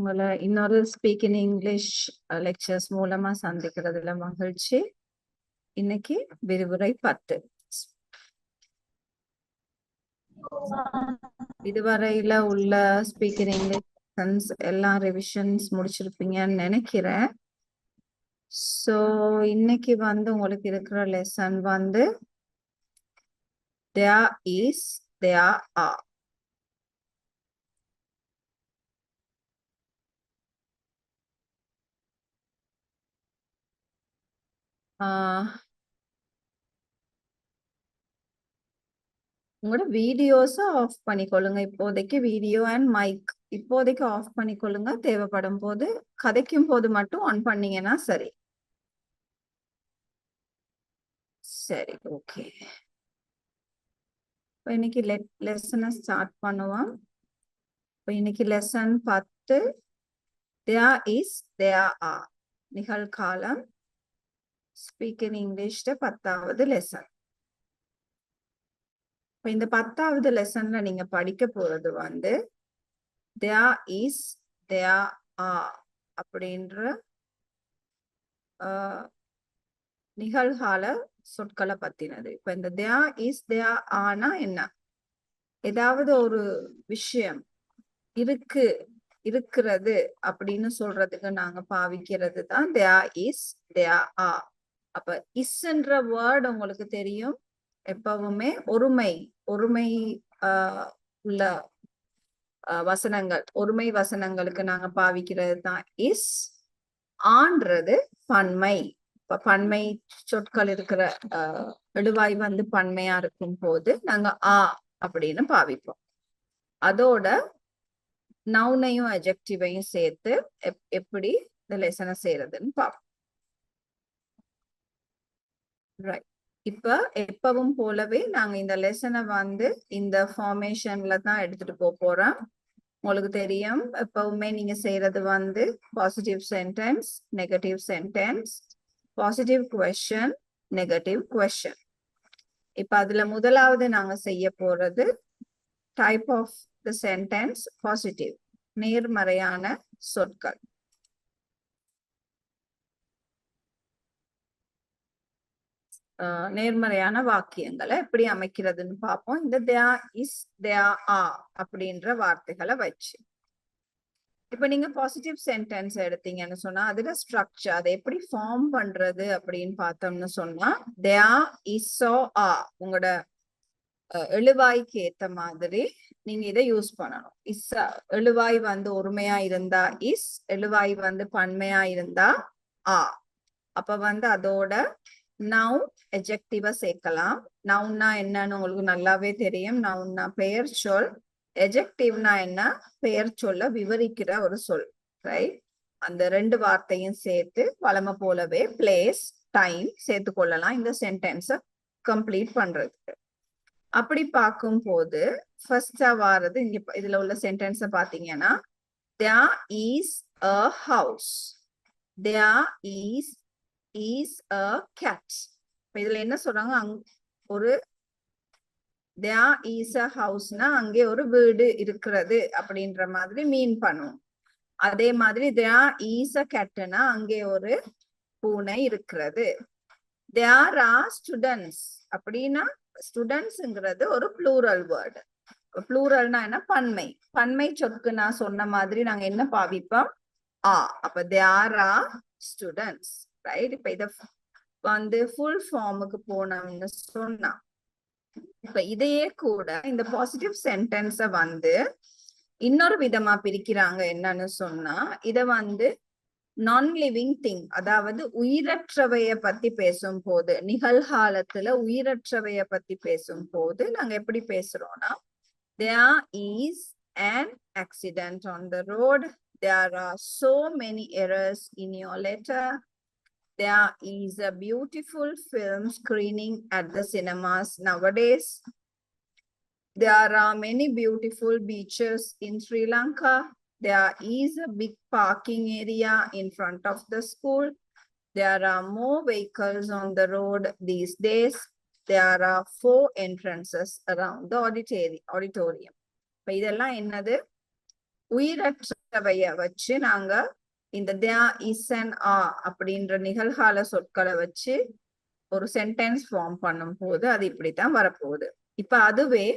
உங்களை இன்னொரு speak in English lectures மூலமா சந்திக்கிறதுல மகிழ்ச்சி. இன்னைக்கு விரிவுரை 10. இதுவரையில உள்ள ஸ்பீக் இன் இங்கிலீஷ் எல்லாம் ரிவிஷன்ஸ் முடிச்சிருப்பீங்கன்னு நினைக்கிறேன். ஸோ இன்னைக்கு உங்களுக்கு இருக்கிற lesson there is, there are. உங்களோட வீடியோஸை ஆஃப் பண்ணிக்கொள்ளுங்க. இப்போதைக்கு வீடியோ அண்ட் மைக் இப்போதைக்கு ஆஃப் பண்ணிக்கொள்ளுங்க. தேவைப்படும் போது கதைக்கும் போது மட்டும் ஆன் பண்ணீங்கன்னா சரி. சரி, ஓகே. இப்போ இன்னைக்கு லெசனை ஸ்டார்ட் பண்ணுவோம். இப்போ இன்னைக்கு lesson 10 there is, there are நிகழ்காலம் ஸ்பீக் இன் இங்கிலீஷ்ல 10வது லெசன். இப்போ இந்த 10வது லெசன்ல நீங்க படிக்க போறது there is, there are அப்படின்ற நிகழ்கால சொற்களை பத்தினது. இப்ப இந்த there is, there areனா என்ன? ஏதாவது ஒரு விஷயம் இருக்கிறது அப்படின்னு சொல்றதுக்கு நாங்க பாவிக்கிறது தான் there is, there are. அப்ப isன்ற வேர்ட் உங்களுக்கு தெரியும். எப்பவுமே ஒருமை உள்ள வசனங்கள், ஒருமை வசனங்களுக்கு நாங்க பாவிக்கிறது தான் இஸ். ஆன்றது பன்மை. இப்ப பன்மை சொற்கள் இருக்கிற எழுவாய் பன்மையா இருக்கும் போது நாங்க ஆ அப்படின்னு பாவிப்போம். அதோட நவுனையும் அட்ஜெக்டிவையும் சேர்த்து எப்படி இந்த லெசனை செய்யறதுன்னு பார்ப்போம். ரைட். இப்ப எப்பவும் போலவே நாங்க இந்த லெசனை இந்த ஃபார்மேஷன்ல தான் எடுத்துட்டு போறோம். உங்களுக்கு தெரியும், எப்பவுமே நீங்க செய்யறது positive sentence, negative sentence, positive question, negative question. இப்ப அதுல முதலாவது நாங்க செய்ய போறது type of the sentence positive, நேர்மறையான சொற்கள். நேர்மறையான வாக்கியங்களை எப்படி அமைக்கிறதுன்னு பார்ப்போம். இந்த there is, there are அப்படின்ற வார்த்தைகளை வச்சு. இப்ப நீங்க பாசிட்டிவ் சென்டென்ஸ் எடுத்தீங்கன்னு சொன்னா அதுல ஸ்ட்ரக்சர், அதை எப்படி ஃபார்ம் பண்றது அப்படின்னு பார்த்தோம்னு சொன்னா there is, so are உங்களோட எழுவாய்க்கு ஏத்த மாதிரி நீங்க இதை யூஸ் பண்ணணும். இஸ் எழுவாய் ஒருமையா இருந்தா இஸ், எழுவாய் பன்மையா இருந்தா ஆ. அப்ப அதோட நவுன் எஜெக்டிவா சேர்க்கலாம். நவுன்னா என்னன்னு உங்களுக்கு நல்லாவே தெரியும். நவுன்னா பெயர் சொல், எஜெக்டிவ்னா என்ன? பெயர் சொல்ல விவரிக்கிற ஒரு சொல். ரைட். அந்த ரெண்டு வார்த்தையும் சேர்த்து வழமை போலவே பிளேஸ், டைம் சேர்த்து கொள்ளலாம் இந்த சென்டென்ஸை கம்ப்ளீட் பண்றதுக்கு. அப்படி பார்க்கும் போது ஃபர்ஸ்டா வாரது இங்க இதுல உள்ள சென்டென்ஸை பாத்தீங்கன்னா there is a house, there is a cat. இதுல என்ன சொல்றாங்க, ஒரு there is a houseனா அங்கே ஒரு வீடு இருக்கிறது அப்படின்ற மாதிரி மீன் பண்ணுவோம். அதே மாதிரி there is a catனா அங்கே ஒரு பூனை இருக்கிறது. there are students அப்படின்னா ஸ்டூடெண்ட்ஸ்ங்கிறது ஒரு ப்ளூரல் வேர்டு. ப்ளூரல்னா என்ன? பன்மை. பன்மை சொற்கு நான் சொன்ன மாதிரி நாங்க என்ன பாவிப்போம்? ஆ. அப்ப there are students. ரைட். இப்ப இத ஃபுல் ஃபார்முக்கு போனோம்னு சொன்னா இப்ப இதையே கூட இந்த பாசிட்டிவ் சென்டென்ஸ இன்னொரு விதமா பிரிக்கிறாங்க. என்னன்னு சொன்னா இத நான் லிவிங் திங், அதாவது உயிரற்றவைய பத்தி பேசும் போது, நிகழ்காலத்துல உயிரற்றவைய பத்தி பேசும் போது நாங்க எப்படி பேசுறோம்னா there is an accident on the road, there are so many errors in your letter, there is a beautiful film screening at the cinemas nowadays, there are many beautiful beaches in Sri Lanka, there is a big parking area in front of the school, there are more vehicles on the road these days, there are 4 entrances around the auditorium. இப்ப இதெல்லாம் என்னது? உயிரற்றவைய வச்சு நாங்க இந்த there is and are அப்படின்ற நிகழ்கால சொற்களை வச்சு ஒரு சென்டென்ஸ் ஃபார்ம் பண்ணும் போது அது இப்படித்தான் வரப்போகுது. இப்ப அதுவே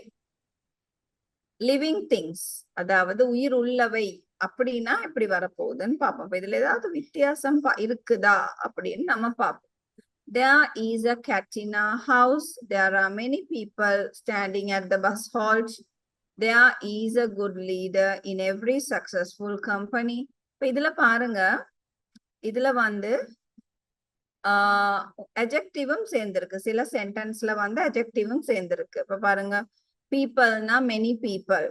லிவிங் திங்ஸ், அதாவது உயிர் உள்ளவை அப்படின்னா இப்படி வரப்போகுதுன்னு பார்ப்போம். இதுல ஏதாவது வித்தியாசம் இருக்குதா அப்படின்னு நம்ம பார்ப்போம். There is a cat in our house. There are many people standing at the bus halt. There is a good leader in every successful company. இப்ப இதுல பாருங்க, இதுல வந்து adjectiveம் சேர்ந்திருக்கு. சில சென்டென்ஸ்ல வந்து adjectiveம் சேர்ந்திருக்கு. இப்ப பாருங்க, peopleனா many people,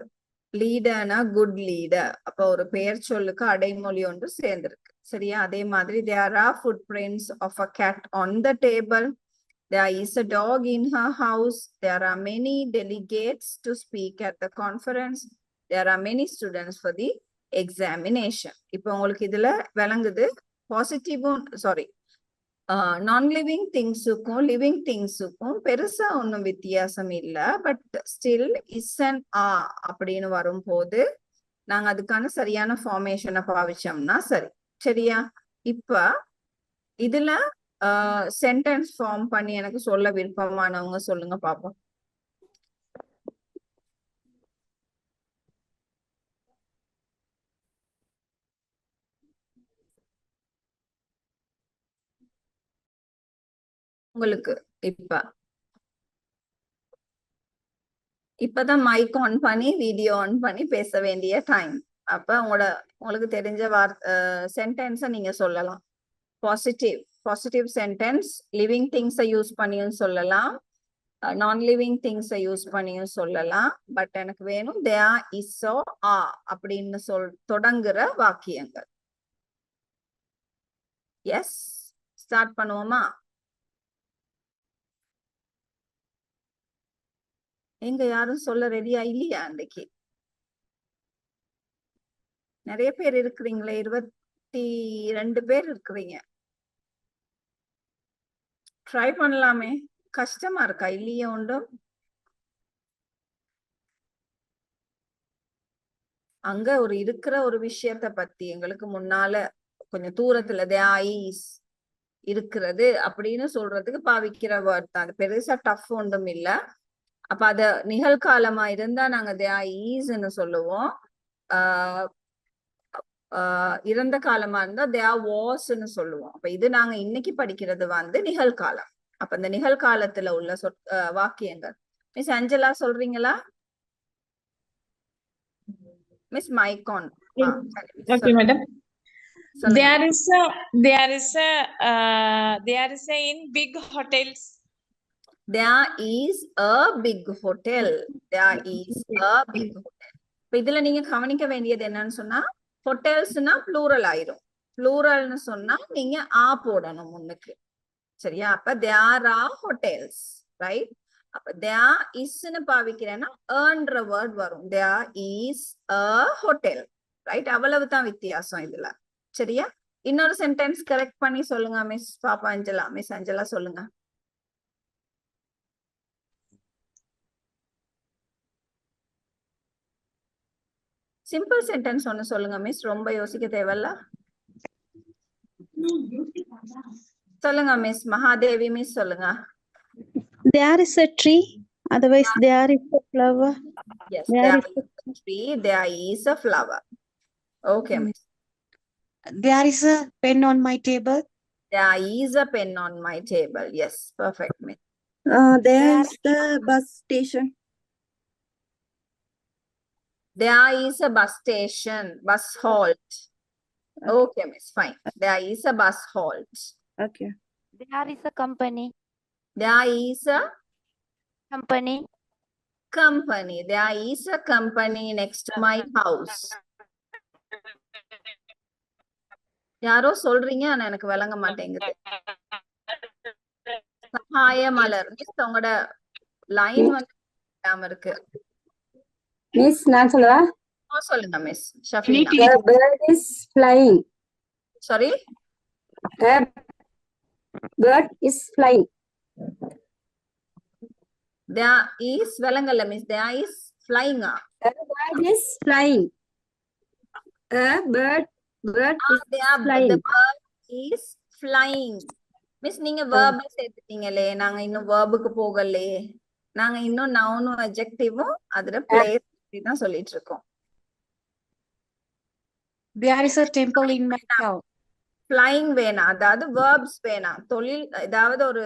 leaderனா good leader. அப்ப ஒரு பெயர் சொல்லுக்கு அடைமொழி ஒன்று சேர்ந்திருக்கு. சரியா? அதே மாதிரி there are footprints of a cat on the table. There is a dog in her house. There are many delegates to speak at the conference. There are many students for the examination. இப்போ உங்களுக்கு இதுல விளங்குது பாசிட்டிவும் sorry நான் living திங்ஸுக்கும் living திங்ஸுக்கும் பெருசா ஒன்றும் வித்தியாசம் இல்லை. But still is and ஆ அப்படின்னு வரும்போது நாங்க அதுக்கான சரியான ஃபார்மேஷனை பாவிச்சோம்னா சரி. சரியா? இப்ப இதுல சென்டென்ஸ் ஃபார்ம் பண்ணி எனக்கு சொல்ல விருப்பமானவங்க சொல்லுங்க பாப்போம். உங்களுக்கு இப்பதான் மைக் ஆன் பண்ணி வீடியோ ஆன் பண்ணி பேச வேண்டிய டைம். அப்ப உங்களுக்கு தெரிஞ்ச சென்டென்ஸை நீங்க சொல்லலாம். பாசிட்டிவ் சென்டென்ஸ் லிவிங் திங்ஸை யூஸ் பண்ணியும் சொல்லலாம், நான் லிவிங் திங்ஸை யூஸ் பண்ணியும் சொல்லலாம். பட் எனக்கு வேணும் there is or are அப்படின்னு தொடங்குற வாக்கியங்கள். எஸ், ஸ்டார்ட் பண்ணுவோமா? எங்க யாரும் சொல்ல ரெடியா இல்லையா? அன்றைக்கு நிறைய பேர் இருக்கிறீங்களே, 22 பேர் இருக்கிறீங்க. ட்ரை பண்ணலாமே. கஷ்டமா இருக்கா? இல்லையே ஒன்றும். அங்க இருக்கிற ஒரு விஷயத்த பத்தி எங்களுக்கு முன்னால கொஞ்சம் தூரத்துல there is இருக்கிறது அப்படின்னு சொல்றதுக்கு பாவிக்கிற வேர்ட் தான். அது பெருசா டஃப் ஒன்றும் இல்ல. அப்ப அத நிகழ்காலமா இருந்தா நாங்க there isன்னு சொல்லுவோம். இறந்த காலமா இருந்தா there wasன்னு சொல்லுவோம். அப்ப இது நாங்க இன்னைக்கு படிக்கிறது வந்து நிகழ்காலம். அப்ப இந்த நிகழ்காலத்துல உள்ள வாக்கியங்கள் மிஸ் அஞ்சலா சொல்றீங்களா? Miss மைக்கான். Okay, madam. There is a in big hotels. There is a big hotel. There is a big hotel. இப்ப இதுல நீங்க கவனிக்க வேண்டியது என்னன்னு சொன்னா, ஹோட்டல்ஸ்னா ப்ளூரல் ஆயிரும். ப்ளூரல்னு சொன்னா நீங்க ஆ போடணும் முன்னுக்கு. சரியா? அப்ப there are hotels, right? அப்ப there isன்னு பாவிக்கிறேன்னா earnன்ற வேர்ட் வரும். There is a hotel, right? அவ்வளவுதான் வித்தியாசம் இதுல. சரியா? இன்னொரு சென்டென்ஸ் கரெக்ட் பண்ணி சொல்லுங்க மிஸ் பாப்பா அஞ்சலா. மிஸ் அஞ்சலா சொல்லுங்க. சிம்பிள் சென்டென்ஸ் ஒன்னு சொல்லுங்க மிஸ், ரொம்ப யோசிக்க தேவையில்ல. சொல்லுங்க மிஸ் மகாதேவி. மிஸ் சொல்லுங்க. There is a tree, otherwise there is a flower. Yes, there is a tree, there is a flower. Okay miss. There is a pen on my table. There is a pen on my table. Yes, perfect miss. There is the bus station. There is a bus station, bus halt. Okay miss, fine. There is a bus halt. Okay. There is a company. There is a Company. There is a company next to my house. யாரோ சொல்றீங்க, ஆனா எனக்கு விளங்க மாட்டேங்குது. சகாய மலர் miss, உங்களோட line வந்து இருக்கு. Miss நான் சொல்லவா? சொல்லுங்க miss Shafeena. The bird is flying. Sorry? The bird is flying. There is விளங்கல miss. There is flying. The bird is flying. A bird is the flying. bird is flying. Miss நீங்க verb சேர்த்துட்டீங்களே, நாங்க இன்னும் verb-க்கு போகலே. நாங்க இன்னும் நவுனும் adjective-ம் அதுல place தான் சொல்லிட்டு இருக்கோம். There is a temple in my town. flying வேணாம், அதாவது verbs வேணாம். தொழில் ஏதாவது ஒரு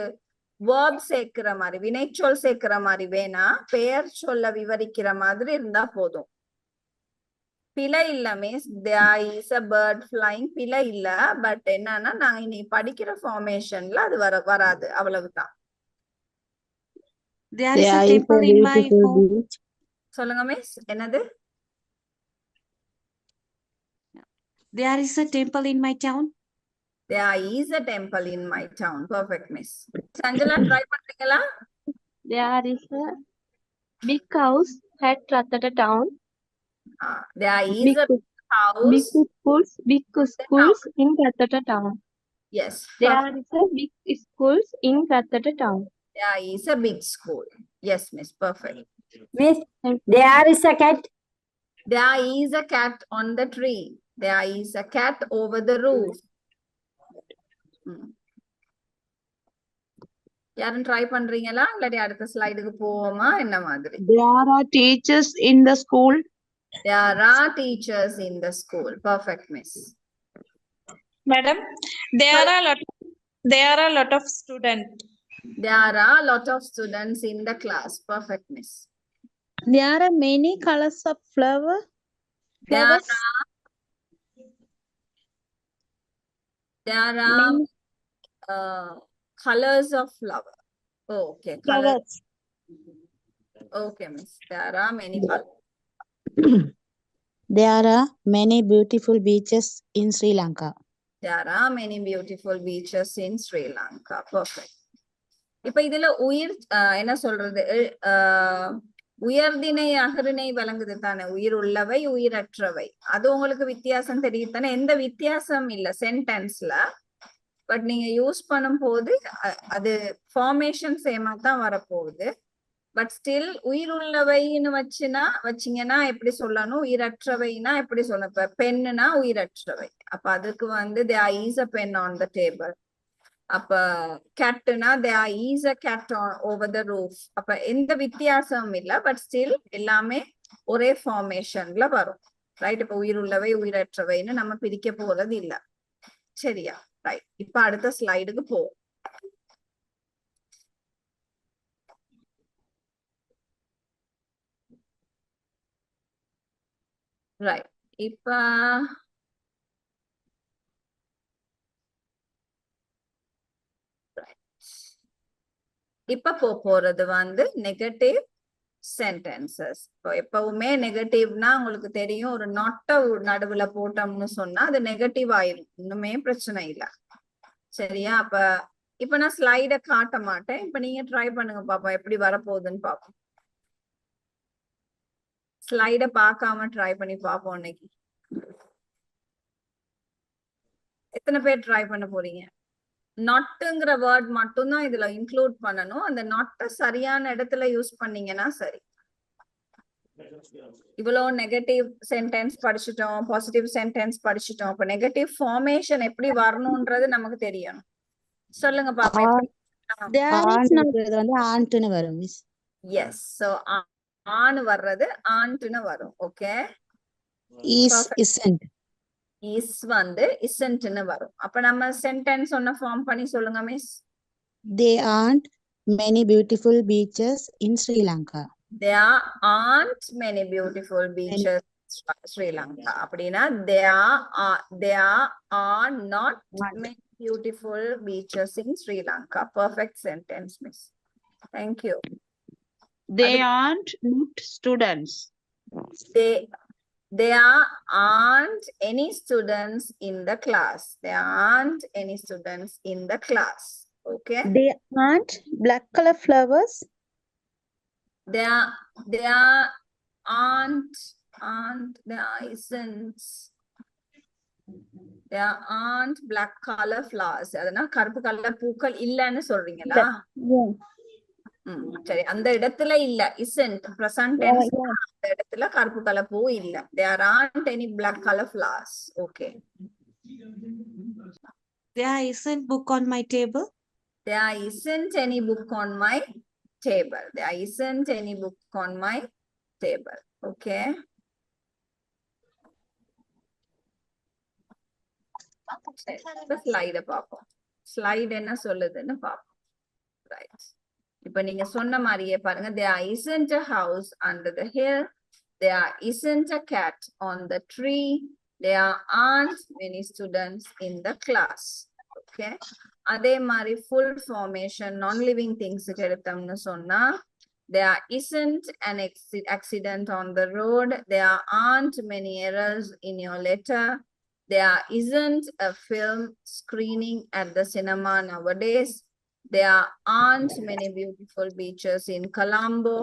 verb சேர்க்கிற மாதிரி, வினைச்சொல் சேர்க்கிற மாதிரி வேணாம். பெயர் சொல்ல விவரிக்கிற மாதிரி இருந்தா போதும். பிழை இல்ல miss, there is a bird flying பிழை இல்ல. பட் என்னன்னா நாங்க இனி படிக்கிற ஃபார்மேஷன்ல அது வராது, அவ்வளவுதான். There is a temple in my home. சொல்லுங்க மிஸ், என்னது? There is a temple in my town. There is a temple in my town. Perfect miss. Sanjala try பண்றீங்களா? There is a big house at Ratata town. There is a house. Big schools in Ratata town. Yes. There is a big schools in Ratata town. There is a big school. Yes miss, perfect. Miss, there is a cat. There is a cat on the tree. There is a cat over the roof. யாரும் try பண்றீங்களா? இல்லாட்டி அடுத்த ஸ்லைடுக்கு போவோமா என்ன மாதிரி? There are teachers in the school. There are teachers in the school. Perfect miss. Madam, there are a lot of students. There are a lot of students in the class. Perfect miss. There are many colors of flowers. There are colors of flower. Oh, okay. Colors. Okay, miss. There are many colors. There are many beautiful beaches in Sri Lanka. There are many beautiful beaches in Sri Lanka. Perfect. இப்ப இதுல உயிர் என்ன சொல்றது, உயர்திணை அகரிணை விளங்குது தானே, உயிர் உள்ளவை உயிரற்றவை. அது உங்களுக்கு வித்தியாசம் தெரியுது தானே? எந்த வித்தியாசம் இல்ல சென்டென்ஸ்ல. பட் நீங்க யூஸ் பண்ணும் போது அது ஃபார்மேஷன் சேமா தான் வரப்போகுது. பட் ஸ்டில் உயிர் உள்ளவைன்னு வச்சீங்கன்னா எப்படி சொல்லணும், உயிரற்றவைனா எப்படி சொல்லணும். இப்ப பெண்ணுனா உயிரற்றவை, அப்ப அதுக்கு வந்து there is a pen on the table. அப்ப கேட்னா there is a cat over the roof. அப்ப எந்த வித்தியாசமும் இல்ல, பட் ஸ்டில் எல்லாமே ஒரே ஃபார்மேஷன்ல வரும். ரைட்? இப்ப உயிர் உள்ளவை உயிரற்றவைன்னு நம்ம பிரிக்க போறது இல்ல. சரியா? ரைட். இப்ப அடுத்த ஸ்லைடுக்கு போவோம். ரைட். இப்ப போறது வந்து நெகட்டிவ் சென்டென்சஸ். இப்போ எப்பவுமே நெகட்டிவ்னா உங்களுக்கு தெரியும், ஒரு நொட்டை நடுவுல போட்டோம்னு சொன்னா அது நெகட்டிவ் ஆயிரும், இன்னுமே பிரச்சனை இல்ல. சரியா? இப்ப நான் ஸ்லைட காட்ட மாட்டேன். இப்ப நீங்க ட்ரை பண்ணுங்க பாப்போம் எப்படி வரப்போகுதுன்னு பாப்போம். ஸ்லைட பார்க்காம ட்ரை பண்ணி பாப்போம். இன்னைக்கு எத்தனை பேர் ட்ரை பண்ண போறீங்க? நாட்டுங்கிற வேர்ட் மட்டும்தான் இதுல இன்க்ளூட் பண்ணணும். அந்த நாட்டை சரியான இடத்துல யூஸ் பண்ணீங்கன்னா சரி. இவ்வளவு நெகட்டிவ் சென்டென்ஸ் படிச்சுட்டோம், பாசிட்டிவ் சென்டென்ஸ் படிச்சுட்டோம். இப்ப நெகட்டிவ் ஃபார்மேஷன் எப்படி வரணும்ன்றது நமக்கு தெரியணும். சொல்லுங்க பாப்பா. ஆண்ட்னு வரும் மிஸ். எஸ், சோ ஆன் வர்றது ஆண்ட்னு வரும். ஓகே. இஸ் வந்து isn't-னு வரும். அப்ப நம்ம சென்டென்ஸ் ஒன்னு ஃபார்ம் பண்ணி சொல்லுங்க miss. There aren't many beautiful beaches in Sri Lanka. There aren't many beautiful beaches in Sri Lanka. அப்படினா there are not many beautiful beaches in Sri Lanka. Perfect sentence miss. Thank you. They aren't not students. There aren't any students in the class. There aren't any students in the class. Okay. They aren't black color flowers. There aren't. There isn't. There aren't black color flowers. அதனா கருப்பு colour பூக்கள் இல்லன்னு சொல்றீங்களா? சரி அந்த இடத்துல இல்ல isn't present tense அந்த இடத்துல கருப்பு கலர் பூ இல்ல there aren't any black color flowers okay There isn't book on my table. there isn't any book on my table there isn't any book on my table okay ஸ்லைட பாப்போம் slide என்ன சொல்லுதுன்னு பாப்போம் right இப்ப நீங்க சொன்ன மாதிரியே பாருங்க there isn't a house under the hill there isn't a cat on the tree there aren't many students in the class okay அதே மாதிரி full formation non living things க்கு எடுத்தோம்னு சொன்னா there isn't an accident on the road there aren't many errors in your letter there isn't a film screening at the cinema nowadays there aren't many beautiful beaches in Colombo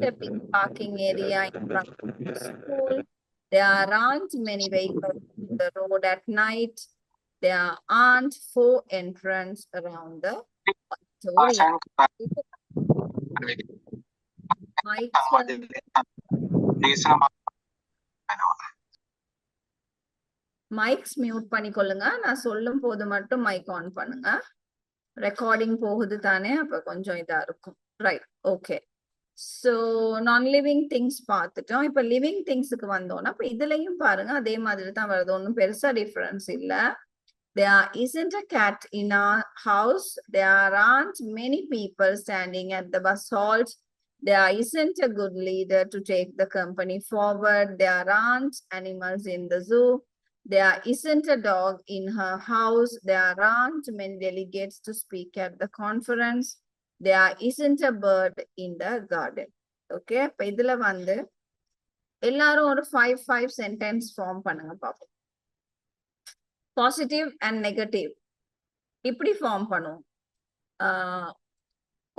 a big parking area in front of the school there aren't many vehicles on the road at night there aren't 4 entrants around the auditorium. Mics mute பண்ணிக்கொள்ளுங்க நான் சொல்லும் போது மட்டும் mic on பண்ணுங்க recording போகுது தானே அப்ப கொஞ்சம் இதா இருக்கும் ரைட் ஓகே சோ நான் லிவிங் திங்ஸ் பார்த்துட்டோம் இப்ப லிவிங் திங்ஸ்க்கு வந்தோம்னா அப்ப இதுலயும் பாருங்க அதே மாதிரி தான் வருது ஒன்னும் பெருசா டிஃபரன்ஸ் இல்ல there isn't a cat in our house there aren't many people standing at the bus halt there isn't a good leader to take the company forward there aren't animals in the zoo there isn't a dog in her house there aren't many delegates to speak at the conference there isn't a bird in the garden okay அப்ப இதுல வந்து எல்லாரும் ஒரு 5 sentence form பண்ணுங்க பாப்போம் positive and negative இப்படி form பண்ணுவோம்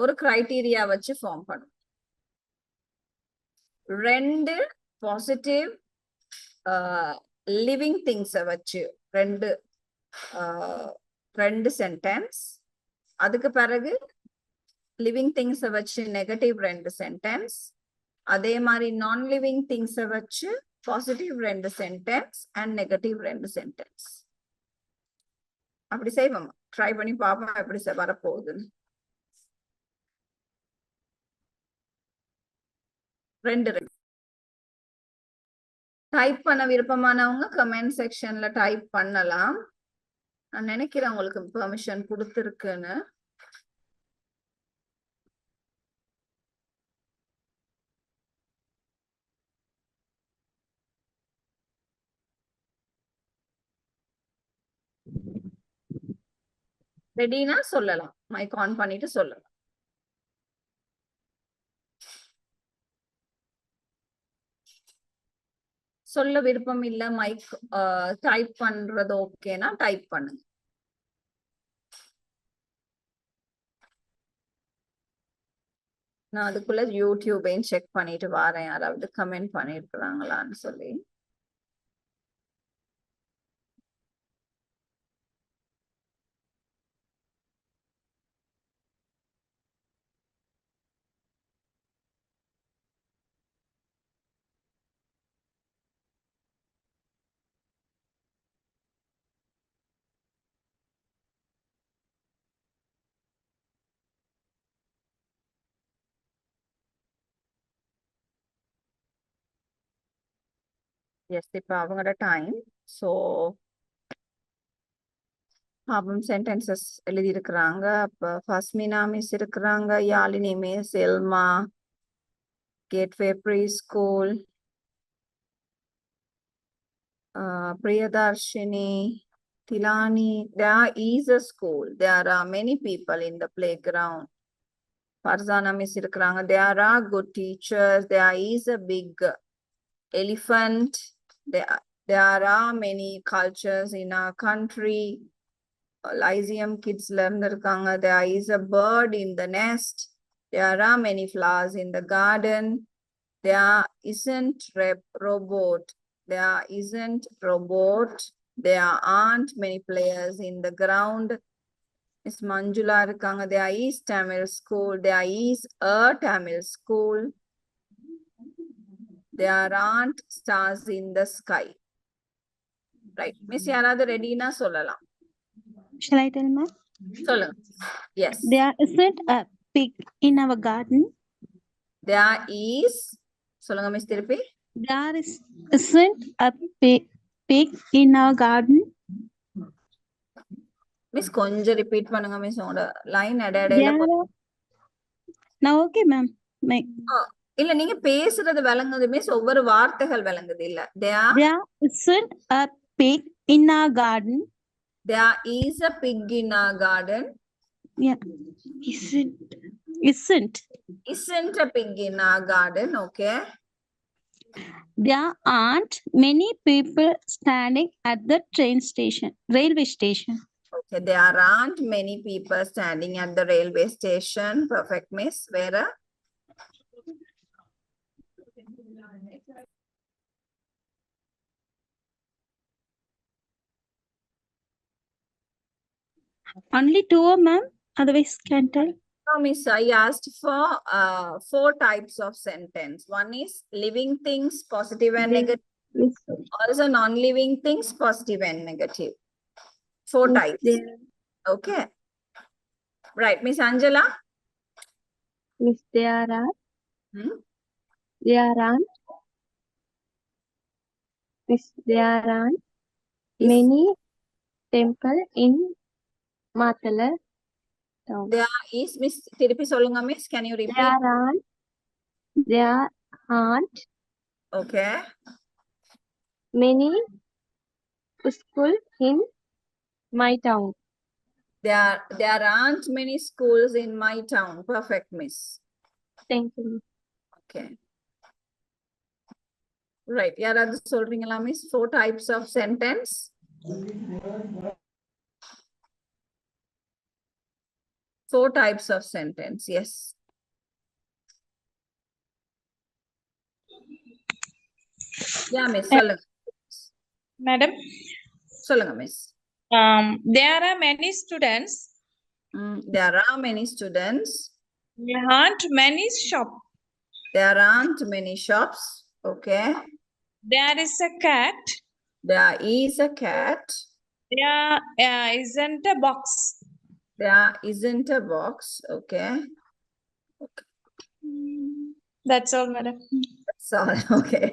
ஒரு கிரைட்டீரியா வச்சு ஃபார்ம் பண்ணுவோம் 2 பாசிட்டிவ் லிவிங் திங்ஸை வச்சு 2 சென்டென்ஸ் அதுக்கு பிறகு லிவிங் திங்ஸை வச்சு நெகட்டிவ் 2 சென்டென்ஸ் அதே மாதிரி நான் லிவிங் திங்ஸை வச்சு positive 2 sentence and negative 2 sentence அப்படி செய்வோம் ட்ரை பண்ணி பாப்போம் எப்படி வரப்போகுதுன்னு 2 டைப் பண்ண விருப்பமானவங்க கமெண்ட் செக்ஷன்ல டைப் பண்ணலாம் நான் நினைக்கிறேன் உங்களுக்கு பெர்மிஷன் கொடுத்துருக்குன்னு ரெடினா சொல்லலாம் மைக் ஆன் பண்ணிட்டு சொல்லலாம் சொல்ல விருப்பம் இல்ல மைக் டைப் பண்றது ஓகேனா டைப் பண்ணுங்க நான் அதுக்குள்ள யூடியூபையும் செக் பண்ணிட்டு வரேன் யாராவது கமெண்ட் பண்ணிருக்கிறாங்களான்னு சொல்லி எஸ் இப்ப அவங்களோட டைம் ஸோ பாபம் சென்டென்சஸ் எழுதி இருக்கிறாங்க அப்ப ஃபஸ்மினா மிஸ் இருக்கிறாங்க Yazhini miss Elma Gateway Pre School Priyadarshini, Tilani, there is a school. There are many people in the playground. Farzana miss irukranga. There are good teachers. There is a big elephant. There are many cultures in our country. Lyceum kids learn irukanga. There is a bird in the nest. There are many flowers in the garden. There isn't robot. There isn't robot. There aren't many players in the ground. Miss Manjula இருக்காங்க. There is Tamil school. There is a Tamil school. There aren't stars in the sky. Right. Miss யாராவது ரெடினா சொல்லலாம். Shall I tell, ma'am? சொல்லுங்க. Yes. There isn't a pig in our garden. There is சொல்லுங்க miss திருப்பி. Isn't a pig in our garden. Miss கொஞ்சம் repeat பண்ணுங்க miss. உங்களோட line இடையில Now okay, ma'am. இல்ல நீங்க பேசுறது விளங்குது மிஸ். ஒவ்வொரு வார்த்தைகள் விளங்குது இல்ல. There isn't a pig in our garden. There is a pig in our garden. Yeah. Isn't a pig in our garden. Okay. There aren't many people standing at the railway station. Okay, there aren't many people standing at the railway station. Perfect, miss. Where? Only two, ma'am. Otherwise, can tell. No, miss. I asked for 4 types of sentence. One is living things, positive and negative. Also, non-living things, positive and negative. 4 types. Okay. Right, Miss Angela. Miss, there aren't many temple in Matala town. There is, Miss திருப்பி சொல்லுங்க miss. Can you repeat? There aren't Okay. many school in my town. There aren't many schools in my town. Perfect, miss. Thank you. Okay. Right. யாராவது சொல்றீங்களா miss? 4 types of sentence. Four types of sentence. Yes. Yeah, miss. சொல்லுங்க. Madam, சொல்லுங்க miss. there are many students. There are many students. There aren't many shops. There aren't many shops. Okay. There is a cat. There is a cat. There isn't a box. There isn't a box. Okay. That's all, madam. That's all. Okay.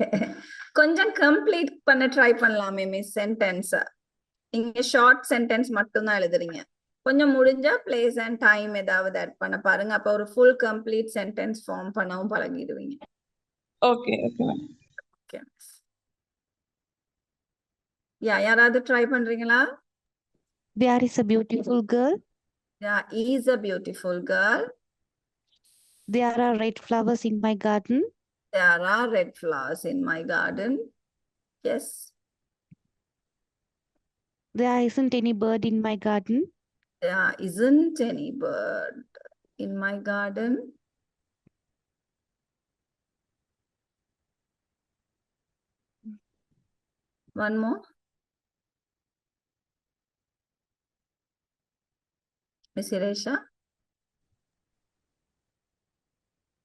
கொஞ்சம் complete பண்ண try பண்ணலாமே miss sentence. இங்க short sentence மட்டும் தான் எழுதுறீங்க. கொஞ்சம் முடிஞ்சா place and time ஏதாவது add பண்ண பாருங்க. அப்ப ஒரு full complete sentence form பண்ணவும் பழகிடுவீங்க. Okay, madam. Okay. Yeah, யாராவது try பண்றீங்களா? There is a beautiful girl. There is a beautiful girl. There are red flowers in my garden. There are red flowers in my garden. Yes. There isn't any bird in my garden. There isn't any bird in my garden. One more. Miss Iresha.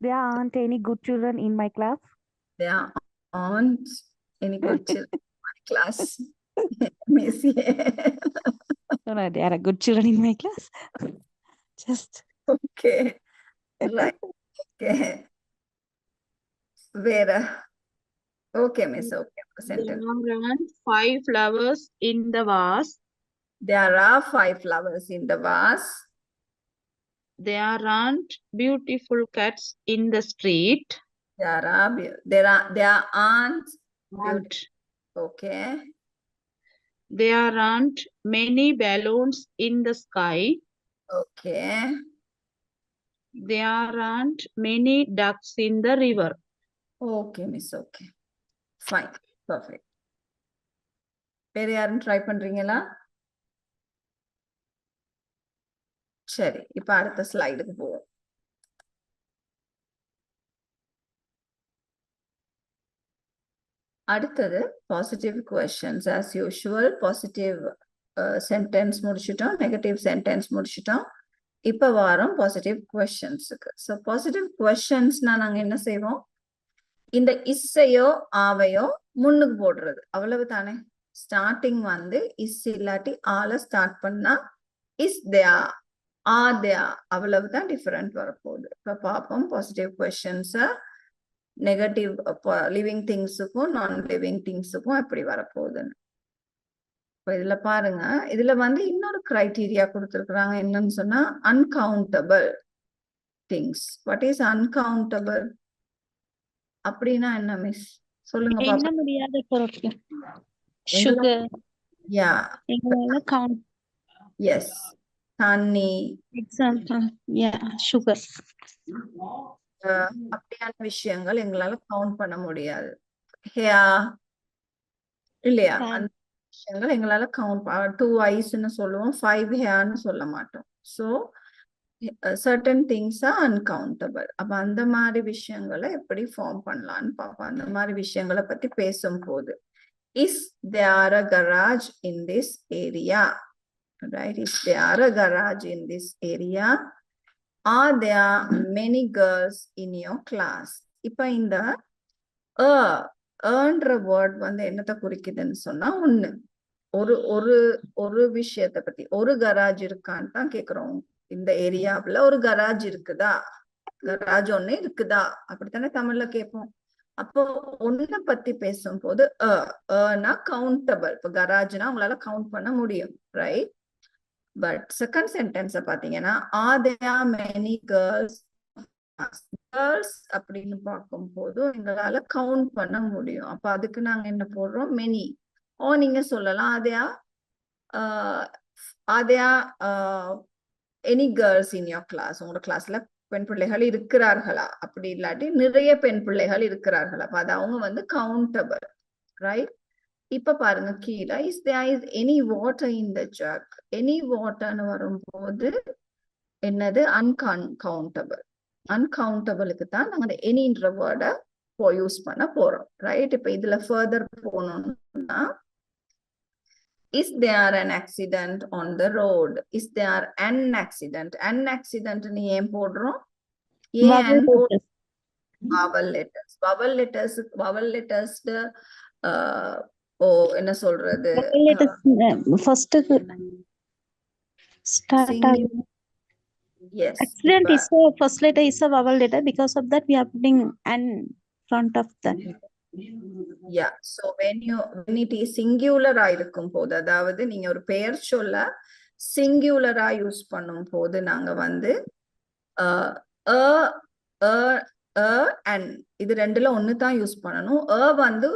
There aren't any good children in my class. There aren't any good children in my class. Miss, No, there are good children in my class. Just okay. Right. Okay. Where? Okay, miss. Okay. Sentence. There aren't 5 flowers in the vase. There are 5 flowers in the vase. There aren't beautiful cats in the street. There aren't. Okay. There aren't many balloons in the sky. Okay. There aren't many ducks in the river. Okay, miss. Okay. Fine. Perfect. வேற யாரும் try பண்றீங்களா? சரி, இப்ப அடுத்த ஸ்லைடுக்கு போவோம். அடுத்தது positive questions as usual. Positive sentence முடிச்சிட்டோம், negative sentence முடிச்சிட்டோம். இப்ப வாரம் பாசிட்டிவ் கொஸ்டின்ஸுக்கு. ஸோ பாசிட்டிவ் கொஸ்டின்ஸ்னா நாங்க என்ன செய்வோம், இந்த இஸ்ஸையோ ஆவையோ முன்னுக்கு போடுறது, அவ்வளவு தானே. ஸ்டார்டிங் வந்து இஸ் இல்லாட்டி ஆல ஸ்டார்ட் பண்ணா இஸ் தேயா ஆ தேயா, அவ்வளவுதான் டிஃபரெண்ட் வரப்போகுது. இப்ப பார்ப்போம் பாசிட்டிவ் கொஸ்டின்ஸ நெகட்டிவ் லிவிங் திங்ஸுக்கும் நான் லிவிங் திங்ஸுக்கும் எப்படி வரப்போகுதுன்னு. இப்ப இதுல பாருங்க, இதுல வந்து இன்னொரு கிரைட்டீரியா கொடுத்திருக்கிறாங்க. என்னன்னு சொன்னா uncountable things. What is uncountable அப்படின்னா என்ன மிஸ் சொல்லுங்க எண்ண பாப்போம். முடியாத பொருட்கள். சுகர் யா, எங்களால கவுண்ட். எஸ், தண்ணி, எக்ஸாம்பிள் சுகர். அப்படியான விஷயங்கள் எங்களால கவுண்ட் பண்ண முடியாது. ஹேயா இல்லையா, அந்த விஷயங்கள் எங்களால கவுண்ட் 2 ஐஸ்ன்னு சொல்லுவோம், 5 ஹேர்னு சொல்ல மாட்டோம். So certain things are uncountable. அப்ப அந்த மாதிரி விஷயங்களை எப்படி ஃபார்ம் பண்ணலாம்னு பார்ப்போம். அந்த மாதிரி விஷயங்களை பத்தி பேசும்போது is there a garage in this area, right? Is there a garage in this area? Are there many girls in your class? இப்ப இந்த earned word வந்து என்னத்தை குறிக்குதுன்னு சொன்னா, ஒண்ணு ஒரு ஒரு ஒரு விஷயத்தை பத்தி, ஒரு கராஜ் இருக்கான்னு தான் கேக்குறோம். இந்த ஏரியாவுல ஒரு கராஜ் இருக்குதா, கராஜ் ஒண்ணு இருக்குதா, அப்படித்தானே தமிழ்ல கேட்போம். அப்போ ஒன்ன பத்தி பேசும்போது கவுண்டபிள். இப்ப கராஜ்னா உங்களால கவுண்ட் பண்ண முடியும், ரைட்? பட் செகண்ட் சென்டென்ஸ பாத்தீங்கன்னா are there many girls? Girls அப்படின்னு பார்க்கும் போது எங்களால கவுண்ட் பண்ண முடியும். அப்ப அதுக்கு நாங்க என்ன போடுறோம், மெனி. ஓ நீங்க சொல்லலாம் அதையா any girls in your class, உங்களோட கிளாஸ்ல பெண் பிள்ளைகள் இருக்கிறார்களா, அப்படி இல்லாட்டி நிறைய பெண் பிள்ளைகள் இருக்கிறார்களா, அப்ப அது அவங்க வந்து கவுண்டபிள், ரைட்? இப்ப பாருங்க கீழே is there is any water in the jug. Any வாட்டர்னு வரும்போது என்னது, அன்கவுண்டபிள். அன்கவுண்டபிளுக்கு தான் நாங்க எனின்ற வேர்டை யூஸ் பண்ண போறோம், ரைட்? இப்ப இதுல ஃபர்தர் போனோம்னா is there an accident on the road? Is there an accident? An accident நீ ஏன் போடுறோம், vowel letters. vowel letters vowel letters என்ன சொல்றது, ஃபர்ஸ்ட் ஸ்டார்ட் ஆகும். yes, Accident is a first letter is a vowel letter. Because of that, we are putting an front of that. yeah. So when it is singular இருக்கும் போது, அதாவது நீங்க ஒரு பெயர் சொல்ல சிங்குலரா யூஸ் பண்ணும் போது நாங்க வந்து and இது ரெண்டுல ஒண்ணு தான் யூஸ் பண்ணணும். வந்து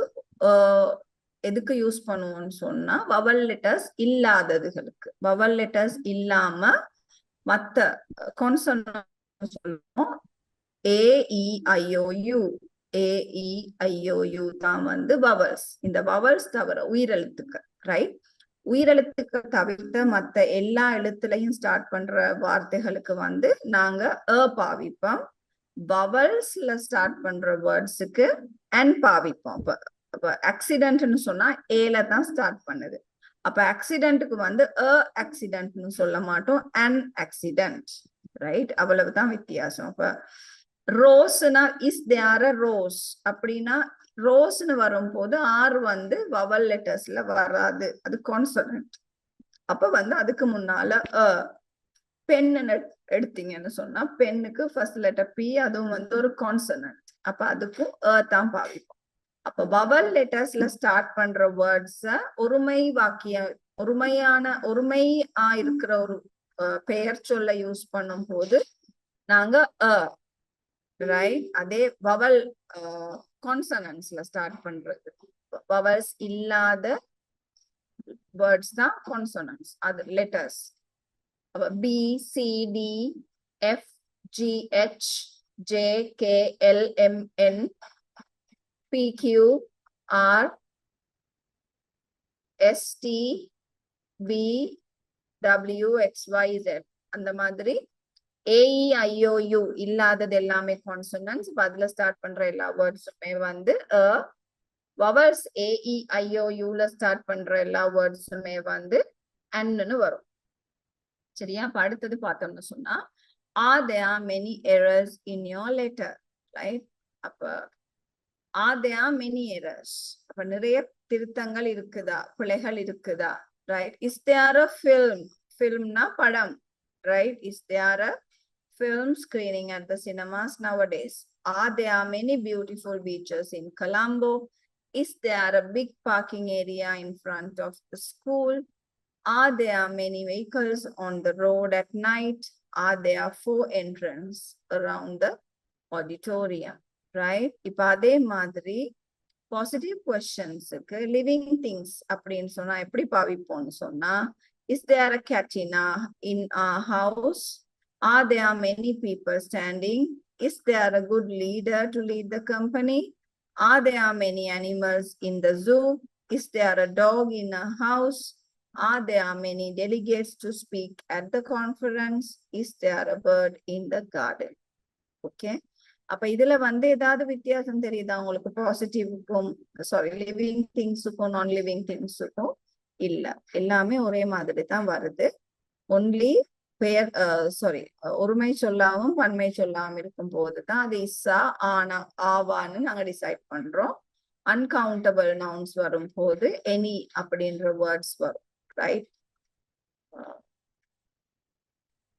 எதுக்கு யூஸ் பண்ணுவோம்னு சொன்னா vowel letters இல்லாததுகளுக்கு. vowel letters இல்லாம மத்த கான்சனன்ட் சொல்லுவோம். AEIOU AEIOU தான் வந்து vowels. இந்த vowels தவிர உயிரெழுத்துக்கள், ரைட்? உயிரெழுத்துக்கள் தவிர்த்த மத்த எல்லா எழுத்துலையும் ஸ்டார்ட் பண்ற வார்த்தைகளுக்கு வந்து நாங்க பாவிப்போம். vowelsல ஸ்டார்ட் பண்ற வேர்ட்ஸுக்கு and பாவிப்போம். அப்ப ஆக்சிடென்ட்னு சொன்னா ஏல தான் ஸ்டார்ட் பண்ணுது. அப்ப ஆக்சிடென்ட்டுக்கு வந்து ஆக்சிடென்ட்னு சொல்ல மாட்டோம், an accident, ரைட்? அவ்வளவுதான் வித்தியாசம். அப்ப ரோஸ்னா இஸ் தேர் a rose அப்படின்னா ரோஸ்னு வரும்போது ஆர் வந்து vowel லெட்டர்ஸ்ல வராது, அது கான்சனன்ட். அப்ப வந்து அதுக்கு முன்னால பென்னு எடுத்தீங்கன்னு சொன்னா பெண்ணுக்கு ஃபர்ஸ்ட் லெட்டர் பி, அதுவும் வந்து ஒரு கான்சனன்ட். அப்ப அதுக்கும் தான் பாவிப்போம். அப்ப vowel லெட்டர்ஸ்ல ஸ்டார்ட் பண்ற வேர்ட்ஸ ஒருமை வாக்கிய ஒருமையா இருக்கிற ஒரு பெயர் சொல்ல யூஸ் பண்ணும் போது நாங்க ரைட்? அதே vowel கான்சனன்ட்ஸ்ல ஸ்டார்ட் பண்றது, vowels இல்லாத வேர்ட்ஸ் தான் கான்சனன்ட்ஸ், அது letters. B C D F G H J K L M N P Q R S T V W X Y Z அந்த மாதிரி AEIOU இல்லாதது எல்லாமே கான்சனன்ட்ஸ். அதுல ஸ்டார்ட் பண்ற எல்லா வேர்ட்ஸுமே வந்து vowels AEIOUல ஸ்டார்ட் பண்ற எல்லா வேர்ட்ஸுமே வந்து and வரும். சரியா? அப்ப அடுத்தது பார்த்தோம்னு சொன்னா are there many errors in your letter, right? அப்ப are there many errors? அப்ப நிறைய திருத்தங்கள் இருக்குதா, பிழைகள் இருக்குதா, right? Is there a filmனா படம், right? Is there a film screening at the cinemas nowadays? Are there many beautiful beaches in Colombo? Is there a big parking area in front of the school? Are there many vehicles on the road at night? Are there 4 entrances around the auditorium? Right? இப்ப அதே மாதிரி positive questionsக்கு living things அப்படின்னு சொன்னா எப்படி பாவிப்போம்னு சொன்னா is there a cat in our house? Are there many people standing? Is there a good leader to lead the company? Are there many animals in the zoo? Is there a dog in a house? Are there many delegates to speak at the conference? Is there a bird in the garden? Okay. அப்ப இதுல ஏதாவது வித்தியாசம் தெரியுதா உங்களுக்கு? பாசிட்டிவ்க்கும் living திங்ஸுக்கும் நான் living திங்ஸுக்கும் இல்ல, எல்லாமே ஒரே மாதிரி தான் வருது. ஒன்லி பெயர் ஒருமை சொல்லாவும் பன்மை சொல்லாம இருக்கும் போதுதான் அது இஸ்ஸா ஆனா ஆவான்னு நாங்க டிசைட் பண்றோம். அன்கவுண்டபிள் நவுன்ஸ் வரும் போது எனி அப்படின்ற வேர்ட்ஸ் வரும். Right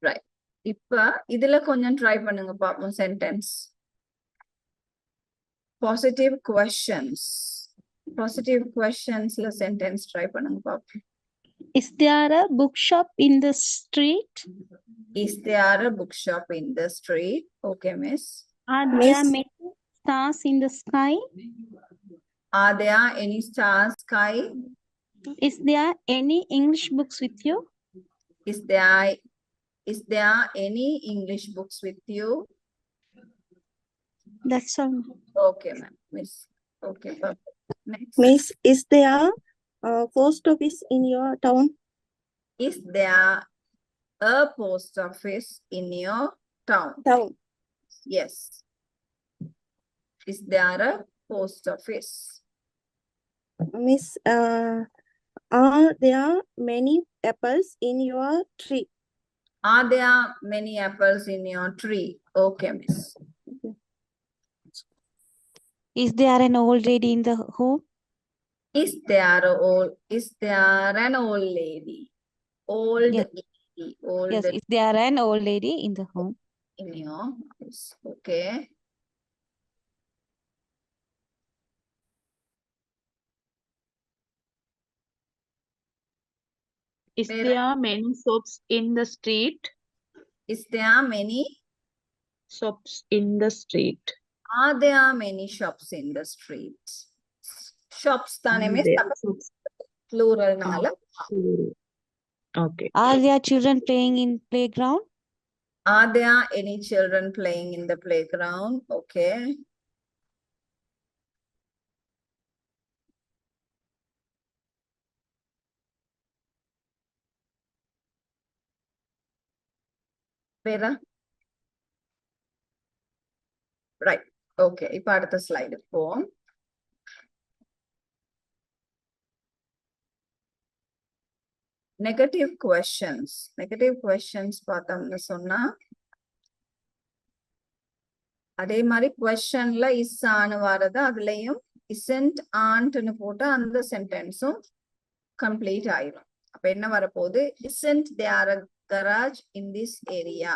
right. இப்ப இதுல கொஞ்சம் ட்ரை பண்ணுங்க பாப்போம். சென்டென்ஸ் பாசிட்டிவ் கொஸ்டின்ஸ்ல சென்டென்ஸ் ட்ரை பண்ணுங்க பாப்போம். Is there a bookshop in the street? Is there a bookshop in the street? Okay, miss. Are there many stars in the sky? Are there any stars sky? Is there any English books with you? Is there any English books with you? That's all. Okay, ma'am. Miss. Okay, perfect. Next. Miss, is there a post office in your town? Is there a post office in your town? Town. Yes. Is there a post office? Miss, are there many apples in your tree? Are there many apples in your tree? Okay, miss. Is there an old lady in the home? Is there an old lady? Old Yes. lady. Old Yes, is there an old lady in the home? in your house. Okay. Is Where- there many shops in the street? Is there many? Shops in the street. Are there many shops in the street? Shops தானே miss? There அப்ப shops. plural நால. Okay. Are there children playing in playground? Are there any children playing in the playground? Okay. Vera? Right. Okay. இப்ப அடுத்த slide போம். Negative questions. Negative questions பார்த்தோம்னு சொன்னா அதே மாதிரி questionல is ஆனு வரது, அதுலயும் isn't aren't போட்டு அந்த சென்டென்ஸும் கம்ப்ளீட் ஆயிரும். அப்ப என்ன வரப்போகுது? isn't there a garage in this area?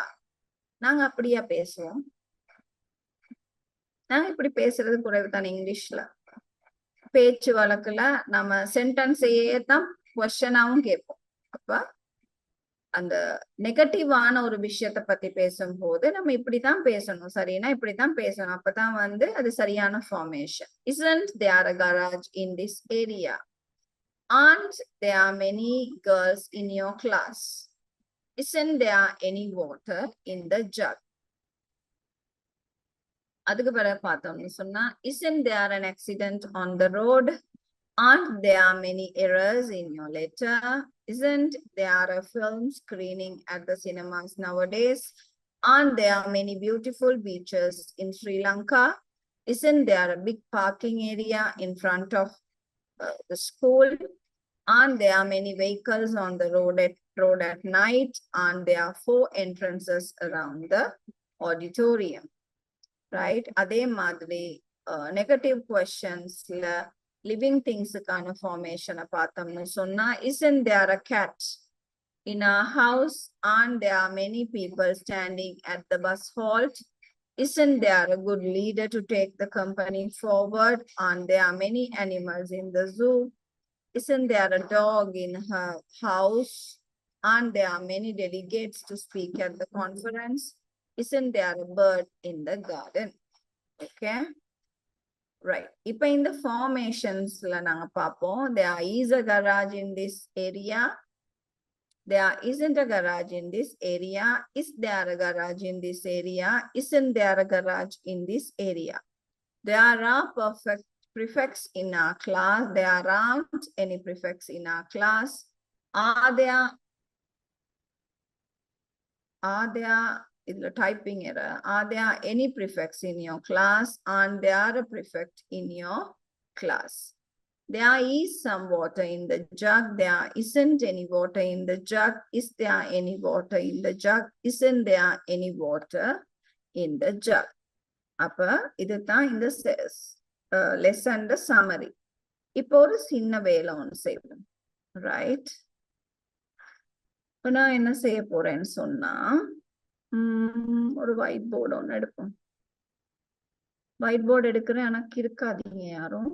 நாங்க அப்படியா பேசுவோம்? நாங்க இப்படி பேசுறது குறைவு தான் இங்கிலீஷ்ல. பேச்சு வழக்குல நம்ம சென்டென்ஸையே தான் கொஸ்டினாவும் கேட்போம். அப்ப அந்த நெகட்டிவான ஒரு விஷயத்த பத்தி பேசும்போது நம்ம இப்படித்தான் பேசணும், சரினா இப்படித்தான் பேசணும். அப்பதான் அது சரியான formation. Isn't there a garage in this area? Aren't there many girls in your class? Isn't there any water in the jug? அதுக்கு பிறகு பார்த்தோம்னு சொன்னா isn't there an accident on the road? Aren't there many errors in your letter? Isn't there a film screening at the cinemas nowadays? Aren't there many beautiful beaches in Sri Lanka? Isn't there a big parking area in front of the school? And there are many vehicles on the road at night, and there are 4 entrances around the auditorium. Right? அதே மாதிரி negative questionsல living thingsக்கான formation பார்த்தோம்னு சொன்னா, isn't there a cat in our house? And there are many people standing at the bus halt. Isn't there a good leader to take the company forward? And there are many animals in the zoo. Isn't there a dog in her house? And there are many delegates to speak at the conference. Isn't there a bird in the garden? Okay. Right. இப்போ இந்த formationsல நாங்க பார்ப்போம். There is a garage in this area. There isn't a garage in this area. Is there a garage in this area? Isn't there a garage in this area? There are perfect prefects in our class. There aren't any prefects in our class. Are there typing error? Are there any prefects in your class? And there are a prefect in your class. There is some water in the jug. There isn't any water in the jug. Is there any water in the jug? Isn't there any water in the jug? அப்ப இதுதான் இந்த lesson summary. இப்போ ஒரு சின்ன வேலை ஒன்று செய்வோம். Right? இப்போ நான் என்ன செய்ய போறேன்னு சொன்னா, ஒரு ஒயிட் போர்டு ஒன்று எடுப்போம். ஒயிட் போர்டு எடுக்கிறேன், எனக்கு இருக்காதீங்க யாரும்.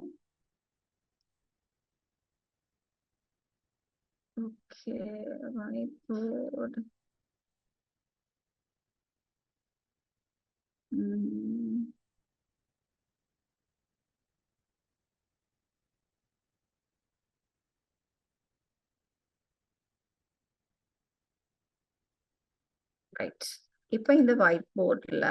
Okay, white board. ரைட். இப்ப இந்த ஒயிட் போர்ட்ல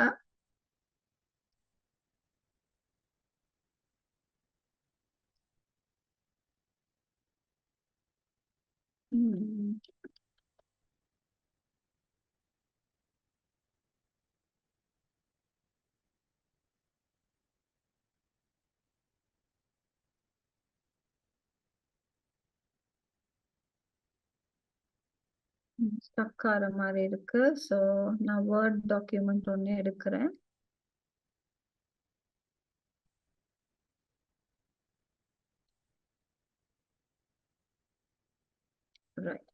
ஸ்டக் ஆகிற மாதிரி இருக்கு. ஸோ நான் வேர்ட் டாக்குமெண்ட் ஒன்று எடுக்கிறேன். ரைட்.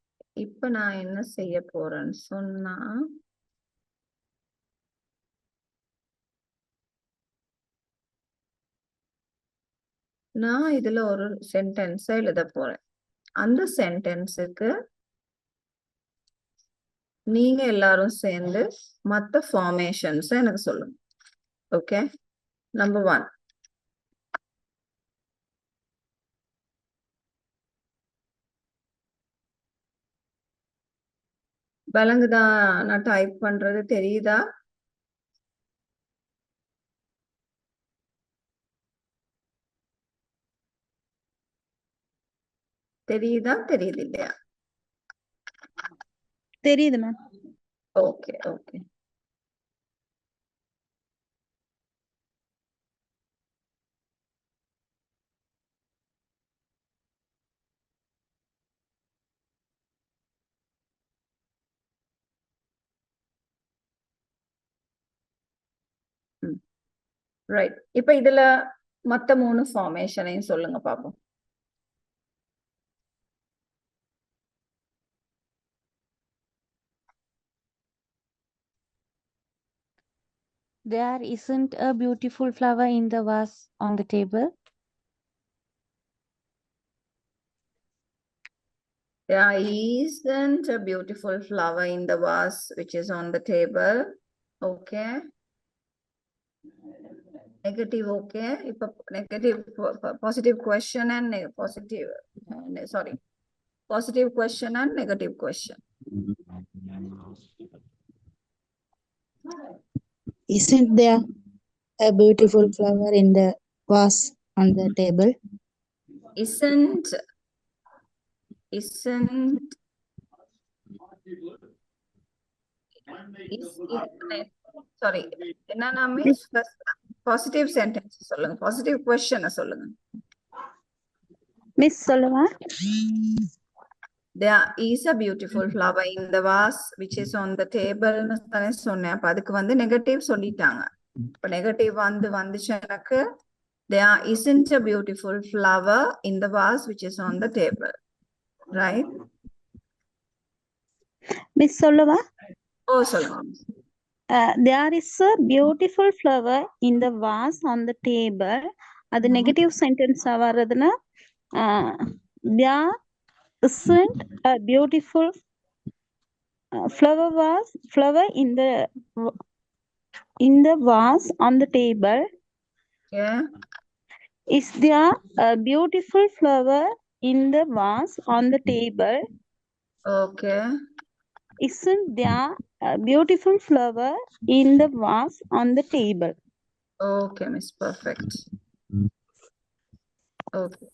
இப்ப நான் என்ன செய்ய போறேன்னு சொன்னா, நான் இதுல ஒரு சென்டென்ஸ் எழுத போறேன். அந்த சென்டென்ஸுக்கு நீங்க எல்லாரும் சேர்ந்து மற்ற ஃபார்மேஷன்ஸ் எனக்கு சொல்லுங்க. Okay, number 1. விளங்குதா? நான் டைப் பண்றது தெரியுதா? தெரியுதா? தெரியுது இல்லையா? தெரியுது மேம். Okay okay. ரைட். இப்ப இதுல மத்த 3 ஃபார்மேஷனையும் சொல்லுங்க பாப்போம். There isn't a beautiful flower in the vase on the table. There isn't a beautiful flower in the vase which is on the table. Okay. Negative, okay. இப்ப negative, positive question and positive, sorry. Positive question and negative question. Isn't there a beautiful flower in the vase on the table? Isn't sorry, என்னன்னா miss positive sentence சொல்லுங்க, positive question சொல்லுங்க. Miss சொல்லுவா. There is a beautiful flower in the vase which is on the table னு தானே சொன்னேன். அப்ப அதுக்கு வந்து நெகட்டிவ் சொல்லிட்டாங்க. இப்ப நெகட்டிவ் வந்துச்சு எனக்கு. There isn't a beautiful flower in the vase which is on the table. Right? Miss சொல்லுவா. ஓ சொல்லுங்க. There is a beautiful flower in the vase on the table. அது நெகட்டிவ் சென்டென்ஸ் வர்றதுன்னா there isn't a beautiful flower in the vase on the table. Yeah. Is there a beautiful flower in the vase on the table? Okay. Isn't there a beautiful flower in the vase on the table? Okay, Miss. Perfect. Okay.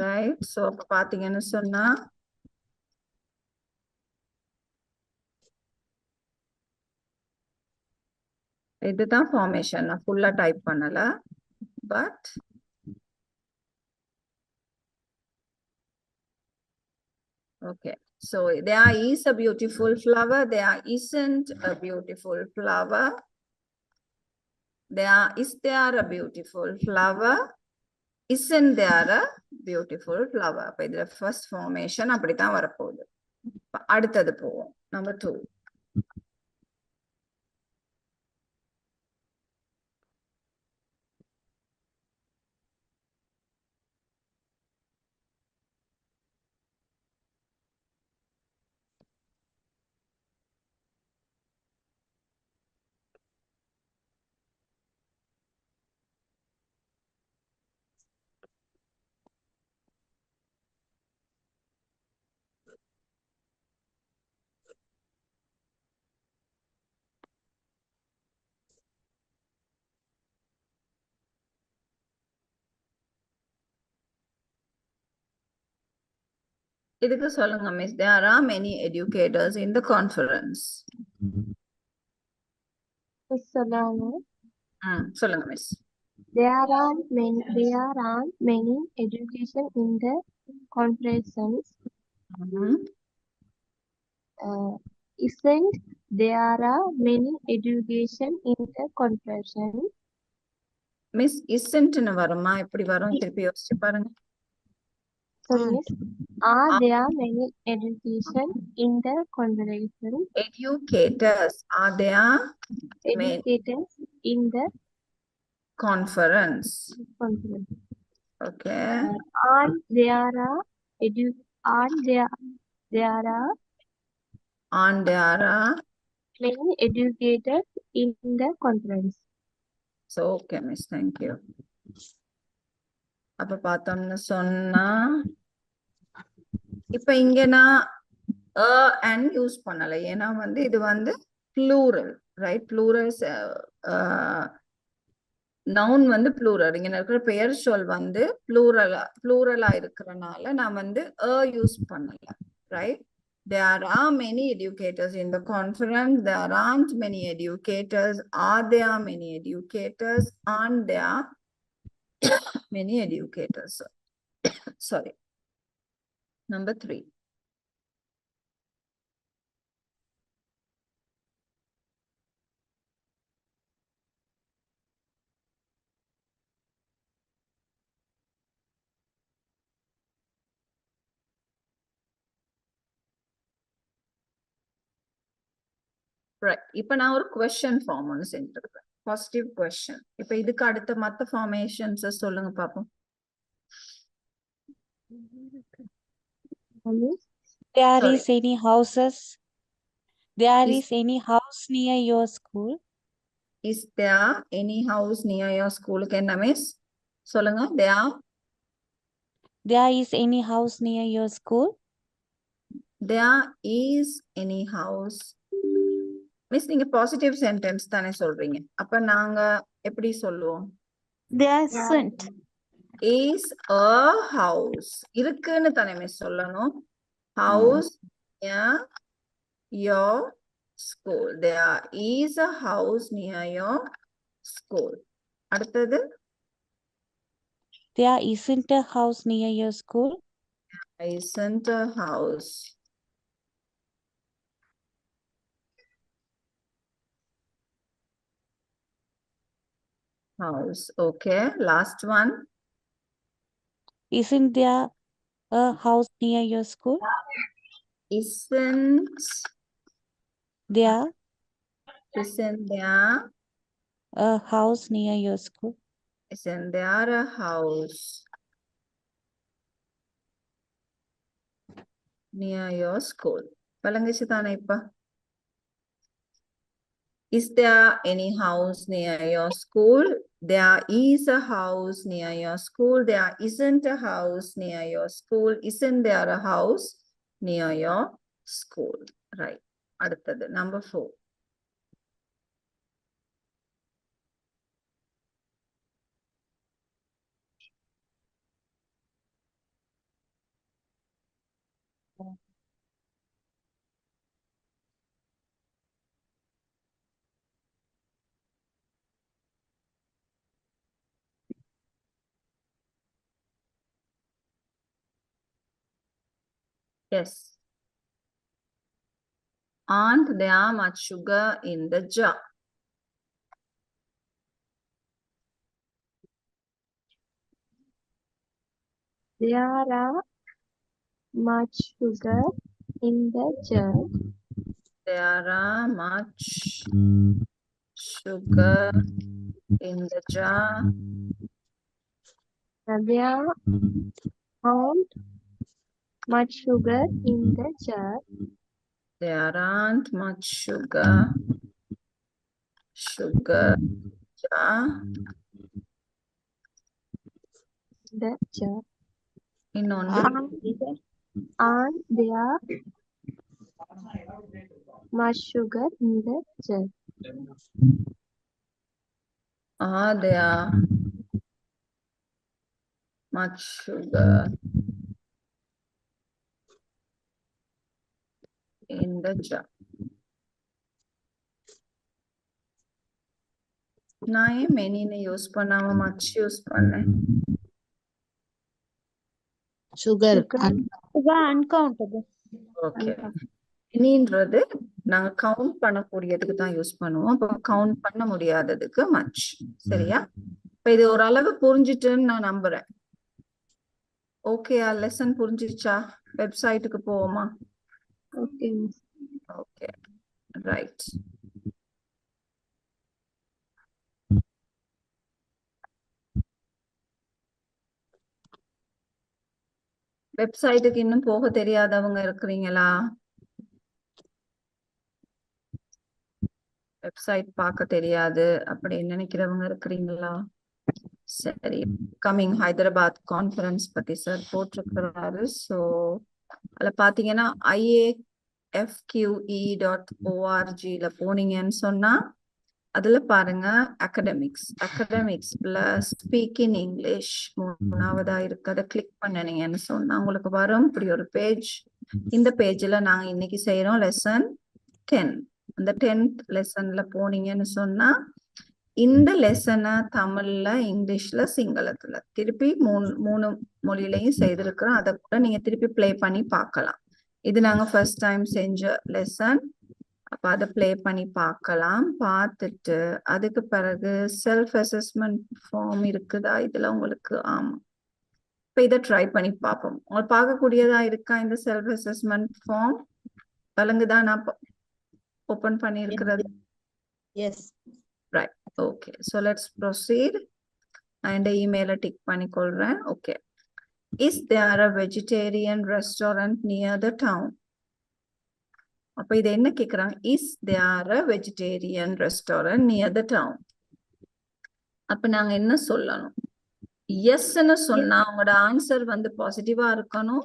Right. So அப்ப பாத்தீங்கன்னு சொன்னா இதுதான் formation. நான் ஃபுல்லா type பண்ணல. But okay. So there is a beautiful flower. There isn't a beautiful flower. Is there a beautiful flower? Isn't there a beautiful flower? அப்ப இதுல first formation அப்படித்தான் வரப்போகுது. அடுத்தது போவோம். Number 2. இதுக்கு சொல்லுங்க miss. There are many educators in the conference. சொல்லுங்க miss. There are many education in the conference. Isn't there are many education in the conference? Miss isn't வருமா? எப்படி வரும்? திருப்பி யோசிச்சு பாருங்க. Sorry, miss. Are there many education in the conversation? Educators. Are there Educators in the conference? conference. Okay. Are there many educators in the conference? So okay miss, thank you. அப்ப பார்த்தோம்னு சொன்னா இப்ப இங்க நான் and யூஸ் பண்ணல. ஏன்னா வந்து இது வந்து plural, right? Plural நவுன் வந்து plural. இங்க இருக்கிற பெயர் சொல் வந்து plural இருக்கிறனால நான் வந்து யூஸ் பண்ணல, right? There are many educators in the conference. There aren't many educators. Are there many educators? Aren't there many educators? Sorry. Number 3. Right. இப்ப நான் ஒரு question form ஒன்னு செஞ்சிருக்கேன். Positive question. இப்ப இதுக்கு அடுத்த மத்த formations சொல்லுங்க பாப்போம். There Sorry. is any houses? There is any house near your school? Is there any house near your school? என்ன மிஸ் சொல்லுங்க. There is any house near your school? There is any house. Miss நீங்க positive sentence தானே சொல்றீங்க. அப்ப நாங்க எப்படி சொல்லுவோம்? There isn't. Is a house. இருக்குன்னு தானே மிஸ் சொல்லணும். House near your school. There is a house near your school. அடுத்தது There isn't a house near your school. Isn't a house. House. Okay. Last one. Isn't there a house near your school? Isn't There there a house near your school? isn't there a house near your school? விளங்குச்சு தானே இப்ப? Is there any house near your school? There is a house near your school. There isn't a house near your school. Isn't there a house near your school? Right. அடுத்தது number 4. Yes. Aren't there much sugar in the jar? There are much sugar in the jar. There are much sugar in the jar. There aren't much sugar in the jar. There aren't much sugar. Sugar jar. The jar. இன்னொன்று Aren't there much sugar in the jar? are there much sugar in the jar? நான் ஏன் மெனின்னு use பண்ணாம much use பண்ணேன்? Sugar. uncountable. Okay. இனின்றது நாங்க count பண்ணக்கூடியதுக்கு தான் use பண்ணுவோம். அப்போ count பண்ண முடியாததுக்கு மச். சரியா? இப்ப இது ஓரளவு புரிஞ்சிட்டுன்னு நான் நம்புறேன். ஓகேயா? லெசன் புரிஞ்சிச்சா? வெப்சைட்டுக்கு போவோமா? Okay, miss. Okay, right. வெப்சைட்டுக்கு இன்னும் போக தெரியாதவங்க இருக்கிறீங்களா? வெப்சைட் பார்க்க தெரியாது அப்படின்னு நினைக்கிறவங்க இருக்கிறீங்களா? சரி, கமிங் ஹைதராபாத் கான்ஃபரன்ஸ் பத்தி சார் போட்டிருக்கிறாரு. ஸோ அதில் பார்த்தீங்கன்னா iafqe.org போனீங்கன்னு சொன்னா அதுல பாருங்க academics plus speak in English மூணாவதா இருக்கு. அதை கிளிக் பண்ணினீங்கன்னு சொன்னா உங்களுக்கு வரும் இப்படி ஒரு பேஜ். இந்த பேஜ்ல நாங்க இன்னைக்கு செய்யறோம் லெசன் 10. அந்த 10th லெசன்ல போனீங்கன்னு சொன்னா இந்த லெசனை தமிழ்ல, இங்கிலீஷ்ல, சிங்களத்துல திருப்பி மூணு மொழியிலையும் செய்திருக்கிறோம். அதை கூட நீங்க திருப்பி பிளே பண்ணி பார்க்கலாம். இது நாங்க ஃபர்ஸ்ட் டைம் செஞ்ச லெசன். அப்ப அதை பிளே பண்ணி பார்க்கலாம். பார்த்துட்டு அதுக்கு பிறகு செல்ஃப் அசஸ்மெண்ட் ஃபார்ம் இருக்குதா இதுல உங்களுக்கு? ஆமா, இப்ப இதை ட்ரை பண்ணி பார்ப்போம். உங்களுக்கு பார்க்கக்கூடியதா இருக்கா இந்த செல்ஃப் அசஸ்மெண்ட் ஃபார்ம்? விளங்குதா நான் ஓபன் பண்ணி இருக்கிறது? Yes. Right, okay. So let's proceed. நான் இந்த இமெயிலை டிக் பண்ணிக்கொள்றேன். Okay. Is there a vegetarian restaurant near the town? அப்ப இது என்ன கேக்குறாங்க? Is there a vegetarian restaurant near the town? அப்ப நாங்க என்ன சொல்லணும்? எஸ்ன்னு சொன்னா உங்களோட ஆன்சர் வந்து பாசிட்டிவா இருக்கணும்.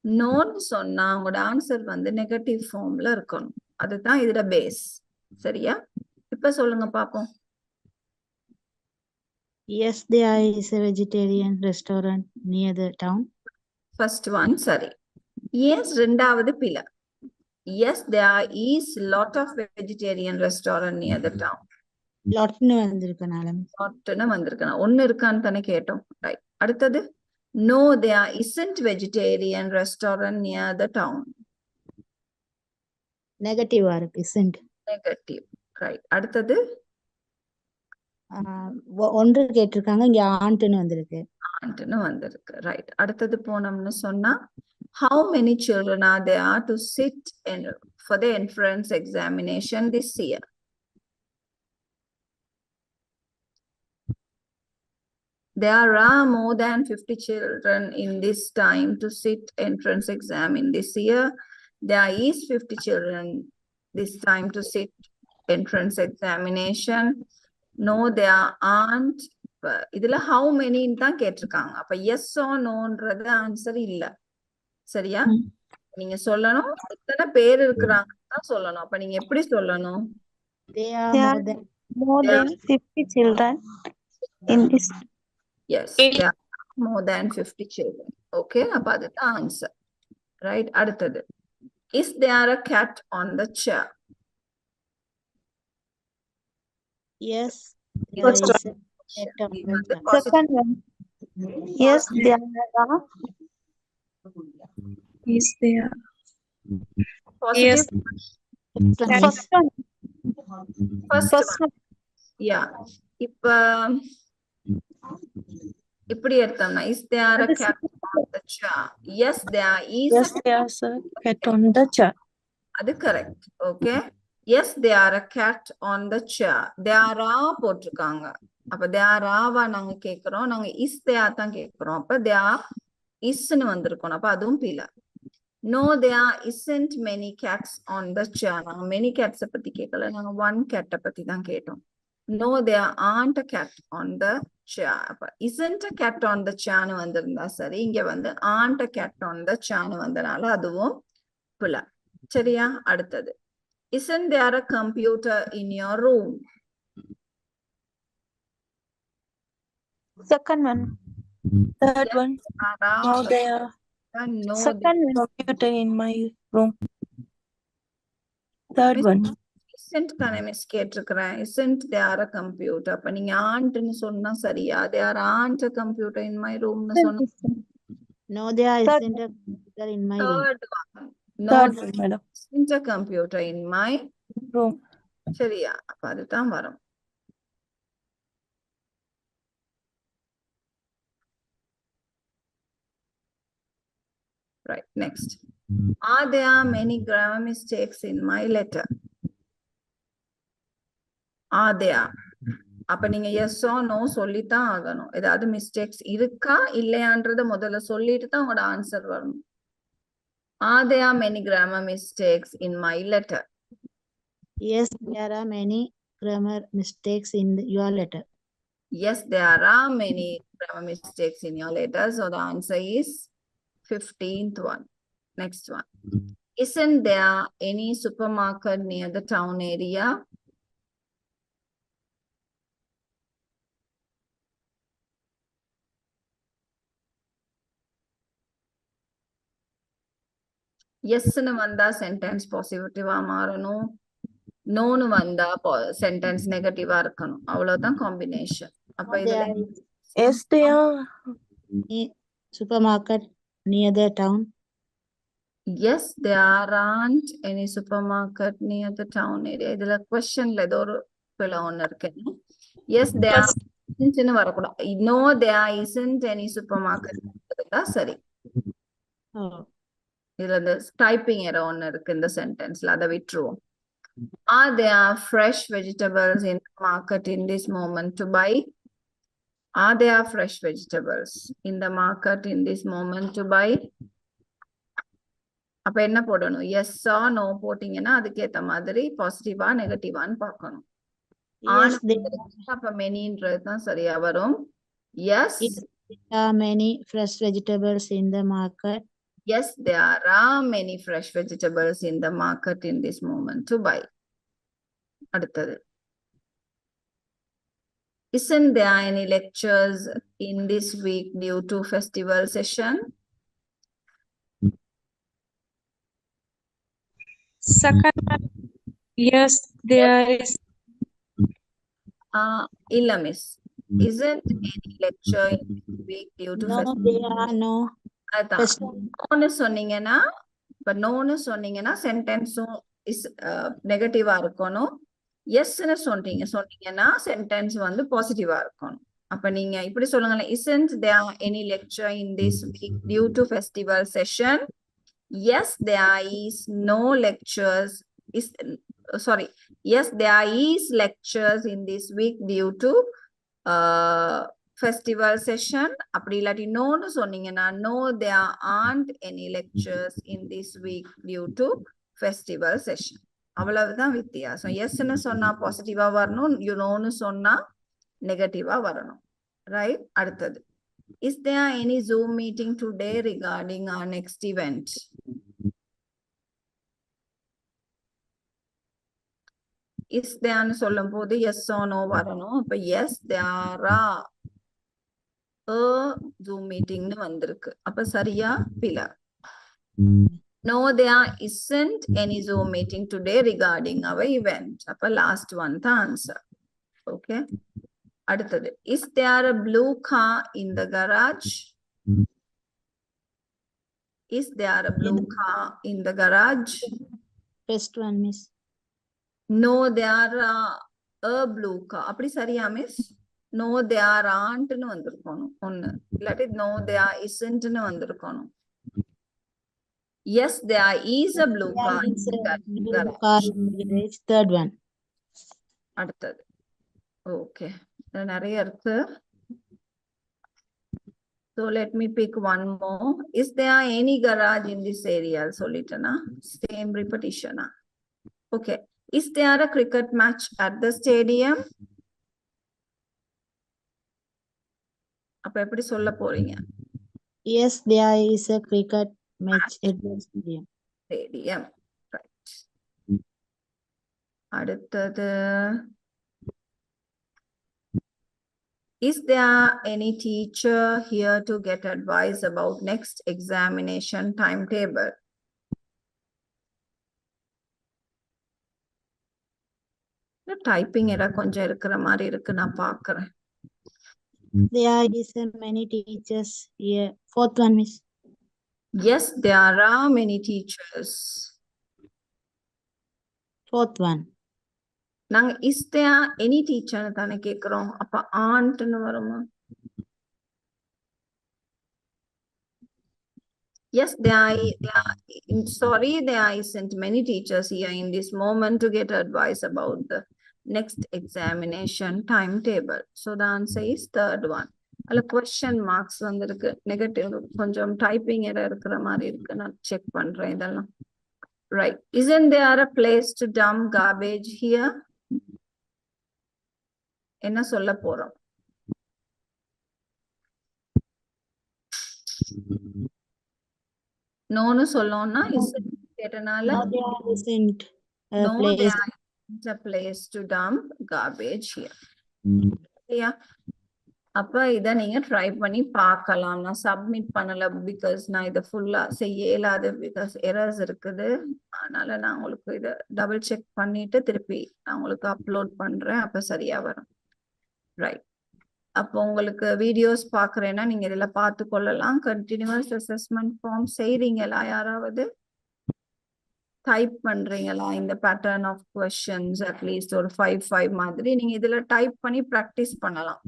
நோன்னு சொன்னா உங்களோட ஆன்சர் வந்து நெகட்டிவ் ஃபார்ம்ல இருக்கணும். அதுதான் இதோட பேஸ். சரியா? இப்ப சொல்லுங்க பாப்போம். Yes, there is a vegetarian restaurant near the town. First one சரி. எஸ் ரெண்டாவது பிழை. Yes, there is lot of vegetarian restaurant near the town. Lotnu வந்திருக்கனால. Lotnu வந்திருக்கனா ஒன்னு இருக்கான்னு தானே கேட்டோம். ரைட், அடுத்தது no there isn't vegetarian restaurant near the town. Negative ஆ இருக்கு isn't. Negative. Right. அடுத்தது ஒன்று கேட்டிருக்காங்க இங்க ஆண்ட்னு வந்திருக்கு. ஆண்ட்னு வந்திருக்கு. ரைட். அடுத்தது போனோம்னு சொன்னா how many children are there to sit for the entrance examination this year? There are more than 50 children in this time to sit entrance exam in this year. There is 50 children this time to sit entrance examination. No, there aren't. இதுல how many தான் கேட்டிருக்காங்க. அப்ப yes or noன்றது answer இல்ல. சரியா? நீங்க சொல்லணும் எத்தனை பேர் இருக்கிறாங்கன்னு தான் சொல்லணும். அப்ப நீங்க எப்படி சொல்லணும்? There are more than 50 children in this. Yes, there are more than 50 children. Okay, அப்ப அதுதான் ஆன்சர். Right, அடுத்தது. Is there a cat on the chair? Yes. First there is a cat on the chair. Second one. Yes, there are. Is there? Positive. Yes. First one. First one. Yeah. இப்ப இப்படி எடுத்தோம்னா is there a cat on the chair? Yes, there is. Yes, there's a cat on the chair. அது correct. Okay. Yes, there are a cat on the chair. There are போட்டிருக்காங்க. அப்ப there are நாங்க கேக்குறோம். நாங்க is there தான் கேக்குறோம். அப்ப there isன்னு வந்திருக்கோம். அப்ப அதுவும் பில. No, there isn't many cats on the chair. நாங்க many cats பத்தி கேட்கல. நாங்க one cat பத்தி தான் கேட்டோம். No, there aren't a cat on the chair. அப்ப isn't a cat on the chair னு வந்திருந்தா சரி. இங்க வந்து aren't a cat on the chair னு வந்தனால அதுவும் பில. சரியா? அடுத்தது. Isn't there a computer in your room? Second one. Third one. Now there No, Second one. computer in my room. Third one. isn't தானே மிஸ் கேட்டிருக்கிறேன். isn't there a computer? அப்ப நீங்க aren't-னு சொன்னா சரியா? there aren't a computer in my room னு சொன்னா No, there isn't a computer in my room. third one. No, Third there one, madam. isn't a computer in my Room. சரியா? அப்ப அதுதான் வரும். Right, next. Are there many grammar mistakes in my letter? Are there? அப்ப நீங்க yes or no சொல்லித்தான் ஆகணும். ஏதாவது mistakes இருக்கா இல்லையான்றத முதல்ல சொல்லிட்டு தான் உங்களோட ஆன்சர் வரணும். Are there many grammar mistakes in my letter? Yes, there are many grammar mistakes in your letter. Yes, there are many grammar mistakes in your letter. So the answer is 15th one. Next one. Isn't there any supermarket near the town area? Yes-னு வந்தா sentence positive-ஆ மாறணும். No-னு வந்தா sentence negative-ஆ இருக்கணும். அவ்வளவுதான் combination. அப்ப இதுல There is Yes, there. any supermarket near the town. yes, there aren't any supermarket near the town area. இதுல questionல ஏதோ ஒரு பிழை ஒண்ணு இருக்கு. Yes, there isn't வரக்கூடாது. No, there isn't any supermarket. தான் சரி. Oh. இதுல இந்த typing error ஒண்ணு இருக்கு இந்த sentenceல, அதை விட்டுருவோம். Are there fresh vegetables in the market in this moment to buy? Are there fresh vegetables in the market in this moment to buy? அப்ப என்ன போடணும்? yes or no போட்டீங்கன்னா அதுக்கேத்த மாதிரி பாசிட்டிவா நெகட்டிவான்னு பார்க்கணும். Yes, அப்ப மெனின்றது தான் சரியா வரும். yes, there are many fresh vegetables in the market. yes, there are many fresh vegetables in the market in this moment to buy. அடுத்தது. Isn't there any lectures in this week due to festival session? Second one. Yes, there is. இல்ல miss. isn't any lecture in this week due to No, festival. there are no அதான் festival. நோன்னு சொன்னீங்கன்னா இப்ப நோன்னு சொன்னீங்கன்னா சென்டென்ஸும் is நெகட்டிவா இருக்கணும். எஸ்ன்னு சொன்னீங்கன்னா சென்டென்ஸ் வந்து பாசிட்டிவா இருக்கணும். அப்ப நீங்க இப்படி சொல்லுங்களேன், isn't there any lecture in this week due to festival session? Yes, there is no lectures. Yes, there is lectures in this week due to festival session. அப்படி இல்லாட்டி நோன்னு சொன்னீங்கன்னா no, there aren't any lectures in this week due to festival session. அவ்வளவுதான் வித்தியாசம். எஸ்ன்னு சொன்னா பாசிட்டிவா வரணும், நோன்னு சொன்னா நெகட்டிவா வரணும். ரைட்? அடுத்தது, is there any Zoom meeting today regarding our next event? is there சொல்லும் போது yes or no வரணும். அப்ப yes, there are a Zoom meeting னு வந்திருக்கு. அப்ப சரியா பிழை? No, there isn't any Zoom meeting today regarding our event. அப்ப last one the answer. Okay. அடுத்தது, is there a blue car in the garage? Is there a blue car in the garage? First one, miss. No, there are a blue car. அப்படி சரியா miss? No, there aren't னு வந்திருக்கணும் ஒண்ணு. இல்லாட்டி no, there isn't னு வந்திருக்கணும். Yes, there is a blue car in There is the a blue garage. car in the garage. Third one. அடுத்தது, okay, நிறைய இருக்கு. So let me pick one more. Is there any garage in this area? சொல்லிட்டேனா? Same repetition. Okay. Is there a cricket match at the stadium? அப்ப எப்படி சொல்ல போறீங்க? Yes, there is a cricket match at the stadium. Stadium. Right. அடுத்தது, is there any teacher here to get advice about next examination timetable? Typing எல்லாம் கொஞ்சம் இருக்கிற மாதிரி இருக்கு, நான் பாக்குறேன். There is a many teachers here. Fourth one, miss. Yes, there are many teachers. Fourth one. நாங்க is there any teacher தானே கேக்குறோம். அப்ப aren't-னு வருமா? Yes, there isn't many teachers here in this moment to get advice about the next examination timetable. So the answer is third one. அதுல question marks வந்திருக்கு, negative, கொஞ்சம் typing error இருக்கிற மாதிரி இருக்கு, நான் செக் பண்றேன் இதெல்லாம். Right. Isn't there a place to dump garbage here? என்ன சொல்ல போறோம்? நோன்னு சொல்லணும்னா கேட்டனால No, there isn't a no, place. there isn't a place to dump garbage here. Yeah. அப்ப இத நீங்க ட்ரை பண்ணி பார்க்கலாம். நான் சப்மிட் பண்ணல பிகாஸ் நான் இதை ஃபுல்லா செய்ய இயலாது, பிகாஸ் எரர்ஸ் இருக்குது. அதனால நான் உங்களுக்கு இதை டபுள் செக் பண்ணிட்டு திருப்பி நான் உங்களுக்கு அப்லோட் பண்றேன். அப்ப சரியா வரும். ரைட். அப்போ உங்களுக்கு வீடியோஸ் பாக்குறேன்னா நீங்க இதுல பார்த்து கொள்ளலாம். கண்டினியூஸ் அசஸ்மெண்ட் ஃபார்ம் செய்றீங்களா? யாராவது டைப் பண்றீங்களா? இந்த பேட்டர்ன் ஆஃப் கொஸ்டின்ஸ் அட்லீஸ்ட் ஒரு 5 மாதிரி நீங்க இதுல டைப் பண்ணி ப்ராக்டிஸ் பண்ணலாம்.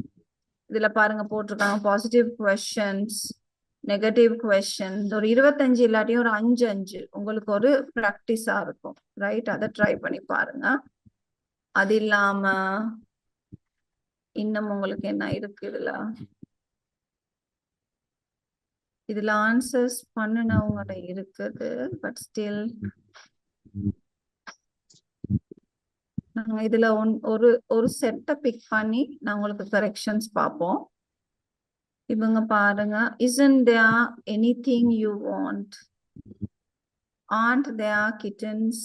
இதுல பாருங்க போட்டிருக்காங்க பாசிட்டிவ் கொஸ்டின்ஸ், நெகட்டிவ் கொஸ்டின்ஸ். ஒரு 25 இல்லாட்டியும் ஒரு 5 உங்களுக்கு ஒரு ப்ராக்டிஸா இருக்கும். ரைட்? அதை ட்ரை பண்ணி பாருங்க. அது இல்லாம இன்னும் உங்களுக்கு என்ன இருக்கு இதுல ஆன்சர்ஸ் பண்ணினவங்க இருக்குது. பட் ஸ்டில் நாங்க இதுல ஒரு செட்டை பிக் பண்ணி நான் உங்களுக்கு கரெக்ஷன்ஸ் பார்ப்போம். இவங்க பாருங்க, isn't there anything you want? Aren't there kittens?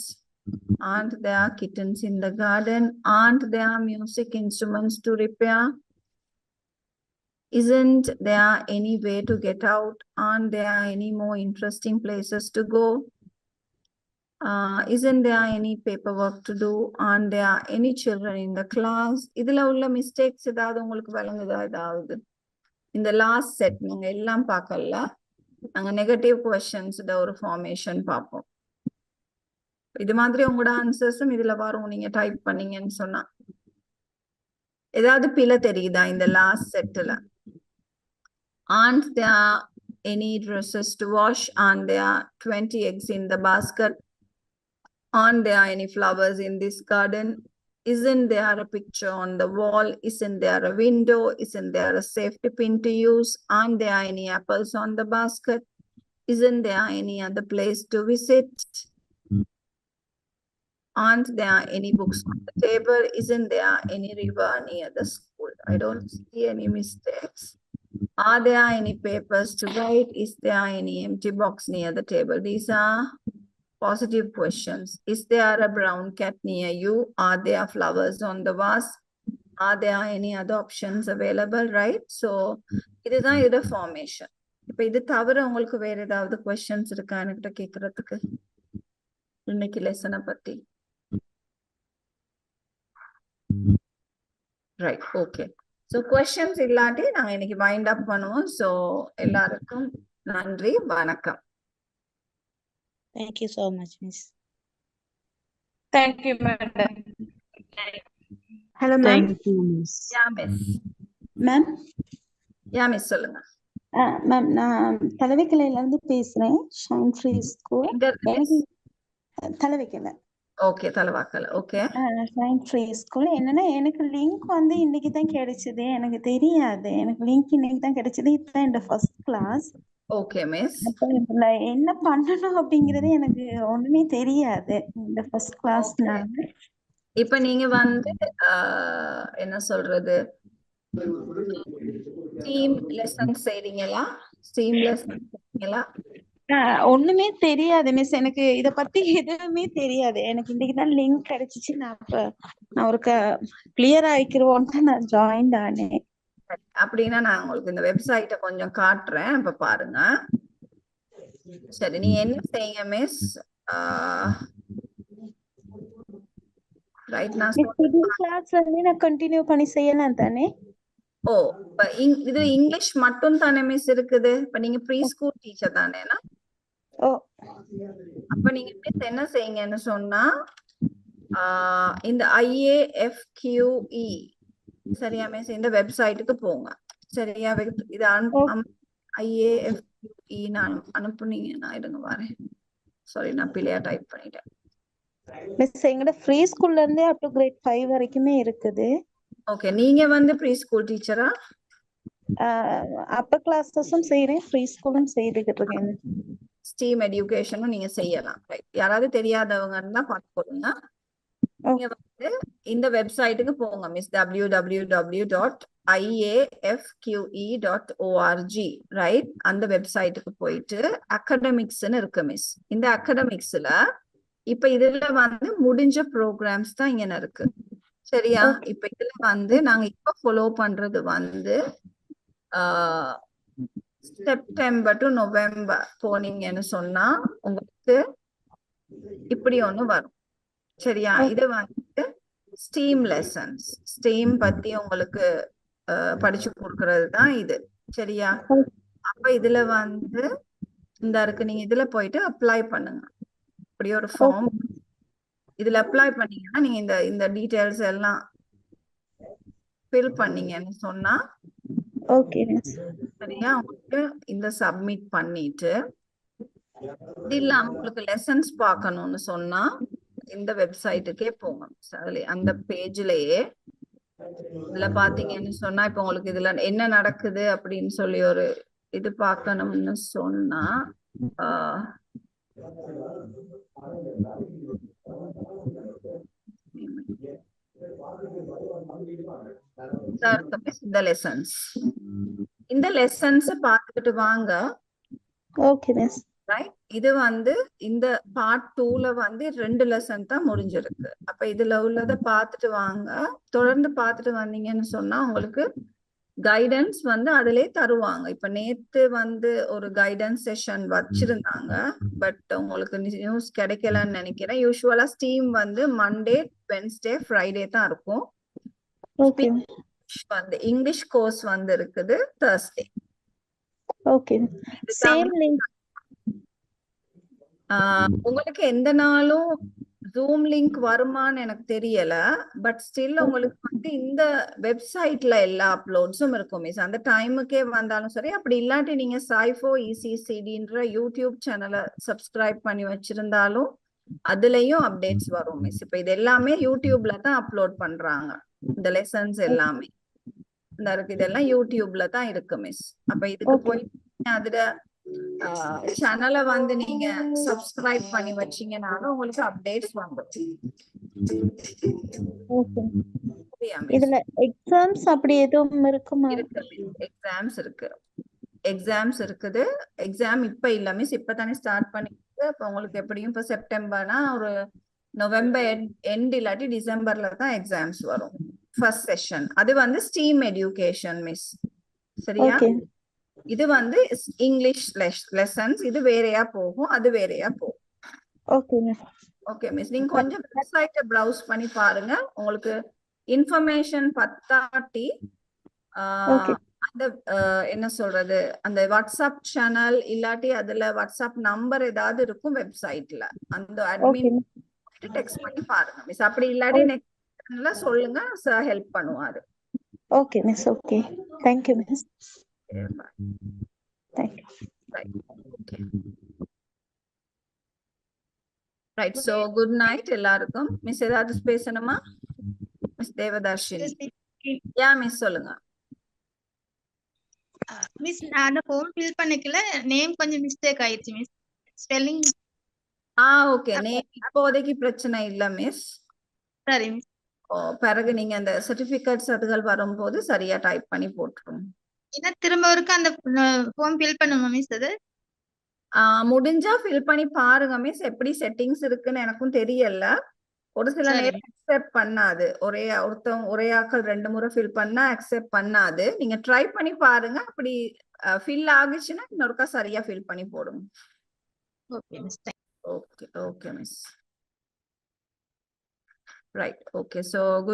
Aren't there kittens in the garden? Aren't there music instruments to repair? Isn't there any way to get out? Aren't there any more interesting places to go? Isn't there any paperwork to do? Aren't there any children in the class? இதுல உள்ள mistakes ஏதாவது உங்களுக்கு விளங்குதா? ஏதாவது இந்த last set நீங்க எல்லாம் பார்க்கல, நாங்க நெகட்டிவ் கொஸ்டின்ஸ் ஒரு ஃபார்மேஷன் பார்ப்போம். இது மாதிரி உங்களோட ஆன்சர்ஸும் இதுல வரும் நீங்க டைப் பண்ணீங்கன்னு சொன்னா. ஏதாவது பிழை தெரியுதா இந்த லாஸ்ட் செட்ல? Aren't there any dresses to wash? Aren't there 20 eggs in the basket? Aren't there any flowers in this garden? Isn't there a picture on the wall? Isn't there a window? Isn't there a safety pin to use? Aren't there any apples on the basket? Isn't there any other place to visit? Aren't there any books on the table? Isn't there any river near the school? I don't see any mistakes. Are there any papers to write? Is there any empty box near the table? These are positive questions. Is there a brown cat near you? Are there flowers on the vase? Are there any other options available? Right? So, இதுதான் இதோட formation. இப்ப இது தவிர உங்களுக்கு வேற ஏதாவது questions இருக்கா என்கிட்ட கேக்குறதுக்கு இன்னைக்கு லெசனை பத்தி? Right, okay. So questions இல்லாட்டி நாங்க இன்னைக்கு wind up பண்ணுவோம். So எல்லாருக்கும் நன்றி, வணக்கம். Thank you so much, Miss. Thank you, madam. Hello, ma'am. Yeah, miss. Ma'am Yeah, miss சொல்லுங்க. மேம் நான் தலைவைக்கலையில இருந்து பேசுறேன். Shine free school. எங்க இருக்கு miss? எனக்கு தலைவைக்கலை. Okay, தலவாக்கல. Okay. Shine free school. என்னன்னா எனக்கு லிங்க் வந்து இன்னைக்கு தான் கிடைச்சது. எனக்கு தெரியாது. எனக்கு லிங்க் இன்னைக்கு தான் கிடைச்சது. இதுதான் என்னோட ஃபர்ஸ்ட் கிளாஸ். Okay, miss. அப்ப இதுல என்ன பண்ணணும் அப்படிங்கறது எனக்கு ஒண்ணுமே தெரியாது. இந்த ஃபர்ஸ்ட் கிளாஸ்னால. இப்ப நீங்க வந்து என்ன சொல்றது, டீம் லெசன் செய்றீங்களா? டீம் லெசன் செய்றீங்களா? ஒண்ணுமே தெரியாது மிஸ். எனக்கு இத பத்தி எதுவுமே தெரியாது. எனக்கு இன்னைக்கு தான் லிங்க் கிடைச்சிச்சு. நான் ஒரு கிளியர் ஆயிக்கிறோம்னு நான் ஜாயின் ஆனேன். அப்படின்னா நான் உங்களுக்கு இந்த வெப்சைட்டை கொஞ்சம் காட்டுறேன், இப்ப பாருங்க. சரி, நீ என்ன செய்யுங்க மிஸ், ரைட் நான் கிளாஸ் வந்து நான் கண்டினியூ பண்ணி செய்யலாம் தானே? ஓ, இப்ப இது இங்கிலீஷ் மட்டும் தானே மிஸ் இருக்குது? இப்ப நீங்க ப்ரீ ஸ்கூல் டீச்சர் தானேனா? ஓ, அப்ப நீங்க மிஸ் என்ன செய்யுங்கன்னு சொன்னா, இந்த IAFQE சரியா மிஸ், இந்த வெப்சைட்டுக்கு போங்க. சரியா, இது IAFQE நான் அனுப்புனீங்கன்னா இருங்க வரேன். சாரி, நான் பிள்ளையா டைப் பண்ணிட்டேன். மிஸ் எங்கட ஃப்ரீ ஸ்கூல்ல இருந்தே அப் டு கிரேட் 5 வரைக்குமே இருக்குது. ஓகே, நீங்க வந்து ப்ரீ ஸ்கூல் டீச்சரா? அப்பர் கிளாஸஸும் செய்றேன், ஃப்ரீ ஸ்கூலும் செய்துகிட்டு இருக்கேன். ஸ்டீம் எஜுகேஷனும் நீங்க செய்யலாம். ரைட், யாராவது தெரியாதவங்க இருந்தா பார்த்து போடுங்க. நீங்க வந்து இந்த வெப்சைட்டுக்கு போங்க மிஸ், www.iafqe.org. ரைட், அந்த வெப்சைட்டுக்கு போயிட்டு அகாடமிக்ஸ்ன்னு இருக்கு மிஸ். இந்த அகாடமிக்ஸ்ல இப்ப இதுல வந்து முடிஞ்ச ப்ரோக்ராம்ஸ் தான் இங்க இருக்கு. சரியா, இப்ப இதுல வந்து நாங்க இப்ப ஃபாலோ பண்றது வந்து செப்டம்பர் டு நவம்பர் போனீங்கன்னு சொன்னா உங்களுக்கு இப்படி ஒண்ணு வரும். சரியா, இது வந்து ஸ்டீம் லெசன்ஸ், ஸ்டீம் பத்தி உங்களுக்கு படிச்சு கொடுக்கறது தான் இது. சரியா, அப்ப இதுல வந்து இந்த இருக்கு, நீங்க இதுல போயிட்டு அப்ளை பண்ணுங்க. இப்படி ஒரு ஃபார்ம், இதுல அப்ளை பண்ணீங்கன்னா நீங்க இந்த டீடைல்ஸ் எல்லாம் ஃபில் பண்ணீங்கன்னு சொன்னா ஓகே மிஸ். சரியா, உங்களுக்கு இந்த சப்மிட் பண்ணிட்டு இது இல்லாம உங்களுக்கு லெசன்ஸ் பார்க்கணும்னு சொன்னா இந்த வெப்சைட்டுக்கே போங்க. அதுல அந்த பேஜ்லயே இதுல பாத்தீங்கன்னு சொன்னா இப்ப உங்களுக்கு இதுல என்ன நடக்குது அப்படின்னு சொல்லி ஒரு இது பார்க்கணும்னு சொன்னா இந்த லெசன்ஸ், இந்த லெசன்ஸ் பார்த்துக்கிட்டு வாங்க. Okay miss. ரைட், இது வந்து இந்த பார்ட் 2ல வந்து 2 லெசன் தான் முடிஞ்சிருக்கு. அப்ப இதுல உள்ளத பார்த்துட்டு வாங்க. தொடர்ந்து பார்த்துட்டு வந்தீங்கன்னு சொன்னா உங்களுக்கு கைடன்ஸ் வந்து அதிலே தருவாங்க. இப்ப நேத்து வந்து ஒரு கைடன்ஸ் செஷன் வச்சிருந்தாங்க, பட் உங்களுக்கு நியூஸ் கிடைக்கலன்னு நினைக்கிறேன். யூஸ்வலா ஸ்டீம் வந்து மண்டே, வென்ஸ்டே, ஃப்ரைடே தான் இருக்கும். Okay. வந்து இங்கிலீஷ் கோர்ஸ் வந்து இருக்குது Thursday. Okay. Same link. உங்களுக்கு எந்த நாளும் ஜூம் லிங்க் வருமான்னு எனக்கு தெரியல, பட் ஸ்டில் உங்களுக்கு வந்து இந்த வெப்சைட்ல எல்லா அப்லோட்ஸும் இருக்கும் மிஸ். அந்த டைமுக்கே வந்தாலும் சரி, அப்படி இல்லாட்டி நீங்க சாய்ஃபோ ECCDன்ற யூடியூப் சேனலை சப்ஸ்கிரைப் பண்ணி வச்சிருந்தாலும் அதுலயும் அப்டேட்ஸ் வரும் மிஸ். இப்ப இது எல்லாமே யூடியூப்ல தான் அப்லோட் பண்றாங்க. இந்த லெசன்ஸ் எல்லாமே இந்த இருக்கு, இதெல்லாம் யூடியூப்ல தான் இருக்கு மிஸ். அப்ப இதுக்கு போய் அதுல சேனலை வந்து நீங்க சப்ஸ்கிரைப் பண்ணி வச்சீங்கனாலும் உங்களுக்கு அப்டேட்ஸ் வந்துடும். இதுல எக்ஸாம்ஸ் அப்படி எதுவும் இருக்குமா? எக்ஸாம்ஸ் இருக்குது. எக்ஸாம் இப்ப இல்ல மிஸ், இப்பதானே ஸ்டார்ட் பண்ணிட்டு. அப்ப உங்களுக்கு எப்படியும் இப்ப செப்டம்பர்னா ஒரு நவம்பர் எண்ட் இல்லாட்டி டிசம்பர்ல தான் எக்ஸாம்ஸ் வரும். ஃபர்ஸ்ட் செஷன் அது வந்து ஸ்டீம் எஜுகேஷன் மிஸ். சரியா? இது வந்து இங்கிலீஷ் லெசன்ஸ். இது வேறையா போகும், அது வேறையா போகும். Okay miss. நீங்க கொஞ்சம் வெப்சைட்டை ப்ரௌஸ் பண்ணி பாருங்க. உங்களுக்கு இன்ஃபர்மேஷன் பத்தாட்டி அந்த என்ன சொல்றது, அந்த வாட்ஸ்அப் சேனல் இல்லாட்டி அதுல வாட்ஸ்அப் நம்பர் ஏதாவது இருக்கும் வெப்சைட்ல, அந்த அட்மின் டெக்ஸ்ட் பண்ணி பாருங்க மிஸ். அப்படி இல்லாட்டி நெக்ஸ்ட்ல சொல்லுங்க, சார் ஹெல்ப் பண்ணுவாரு. Okay miss. Okay, thank you miss. Thank you. Right, so good night எல்லாருக்கும். மிஸ் ஏதாவது பேசணுமா? மிஸ் தேவதர்ஷினி. யா மிஸ் சொல்லுங்க. மிஸ் நான் ஃபார்ம் ஃபில் பண்ணிக்கல, நேம் கொஞ்சம் மிஸ்டேக் ஆயிடுச்சு மிஸ், ஸ்பெல்லிங். ஓகே, நேம் இப்போதைக்கு பிரச்சனை இல்ல மிஸ். சரி மிஸ். பிறகு நீங்க அந்த சர்டிபிகேட்ஸ் அதுகள் வரும்போது சரியா டைப் பண்ணி போட்டுருங்க. என்ன திரும்ப ஒருக்க அந்த ஃபார்ம் ஃபில் பண்ணுமா மிஸ்? அது முடிஞ்சா ஃபில் பண்ணி பாருங்க மிஸ். எப்படி செட்டிங்ஸ் இருக்குன்னு எனக்கும் தெரியல. ஒரு சில நேரம் அக்செப்ட் பண்ணாது. ஒரே ஆக்கள் 2 முறை ஃபில் பண்ணா அக்செப்ட் பண்ணாது. நீங்க ட்ரை பண்ணி பாருங்க. அப்படி ஃபில் ஆகுச்சுன்னா இன்னொருக்கா சரியா ஃபில் பண்ணி போடுங்க. Okay miss. Okay miss. Right, okay. So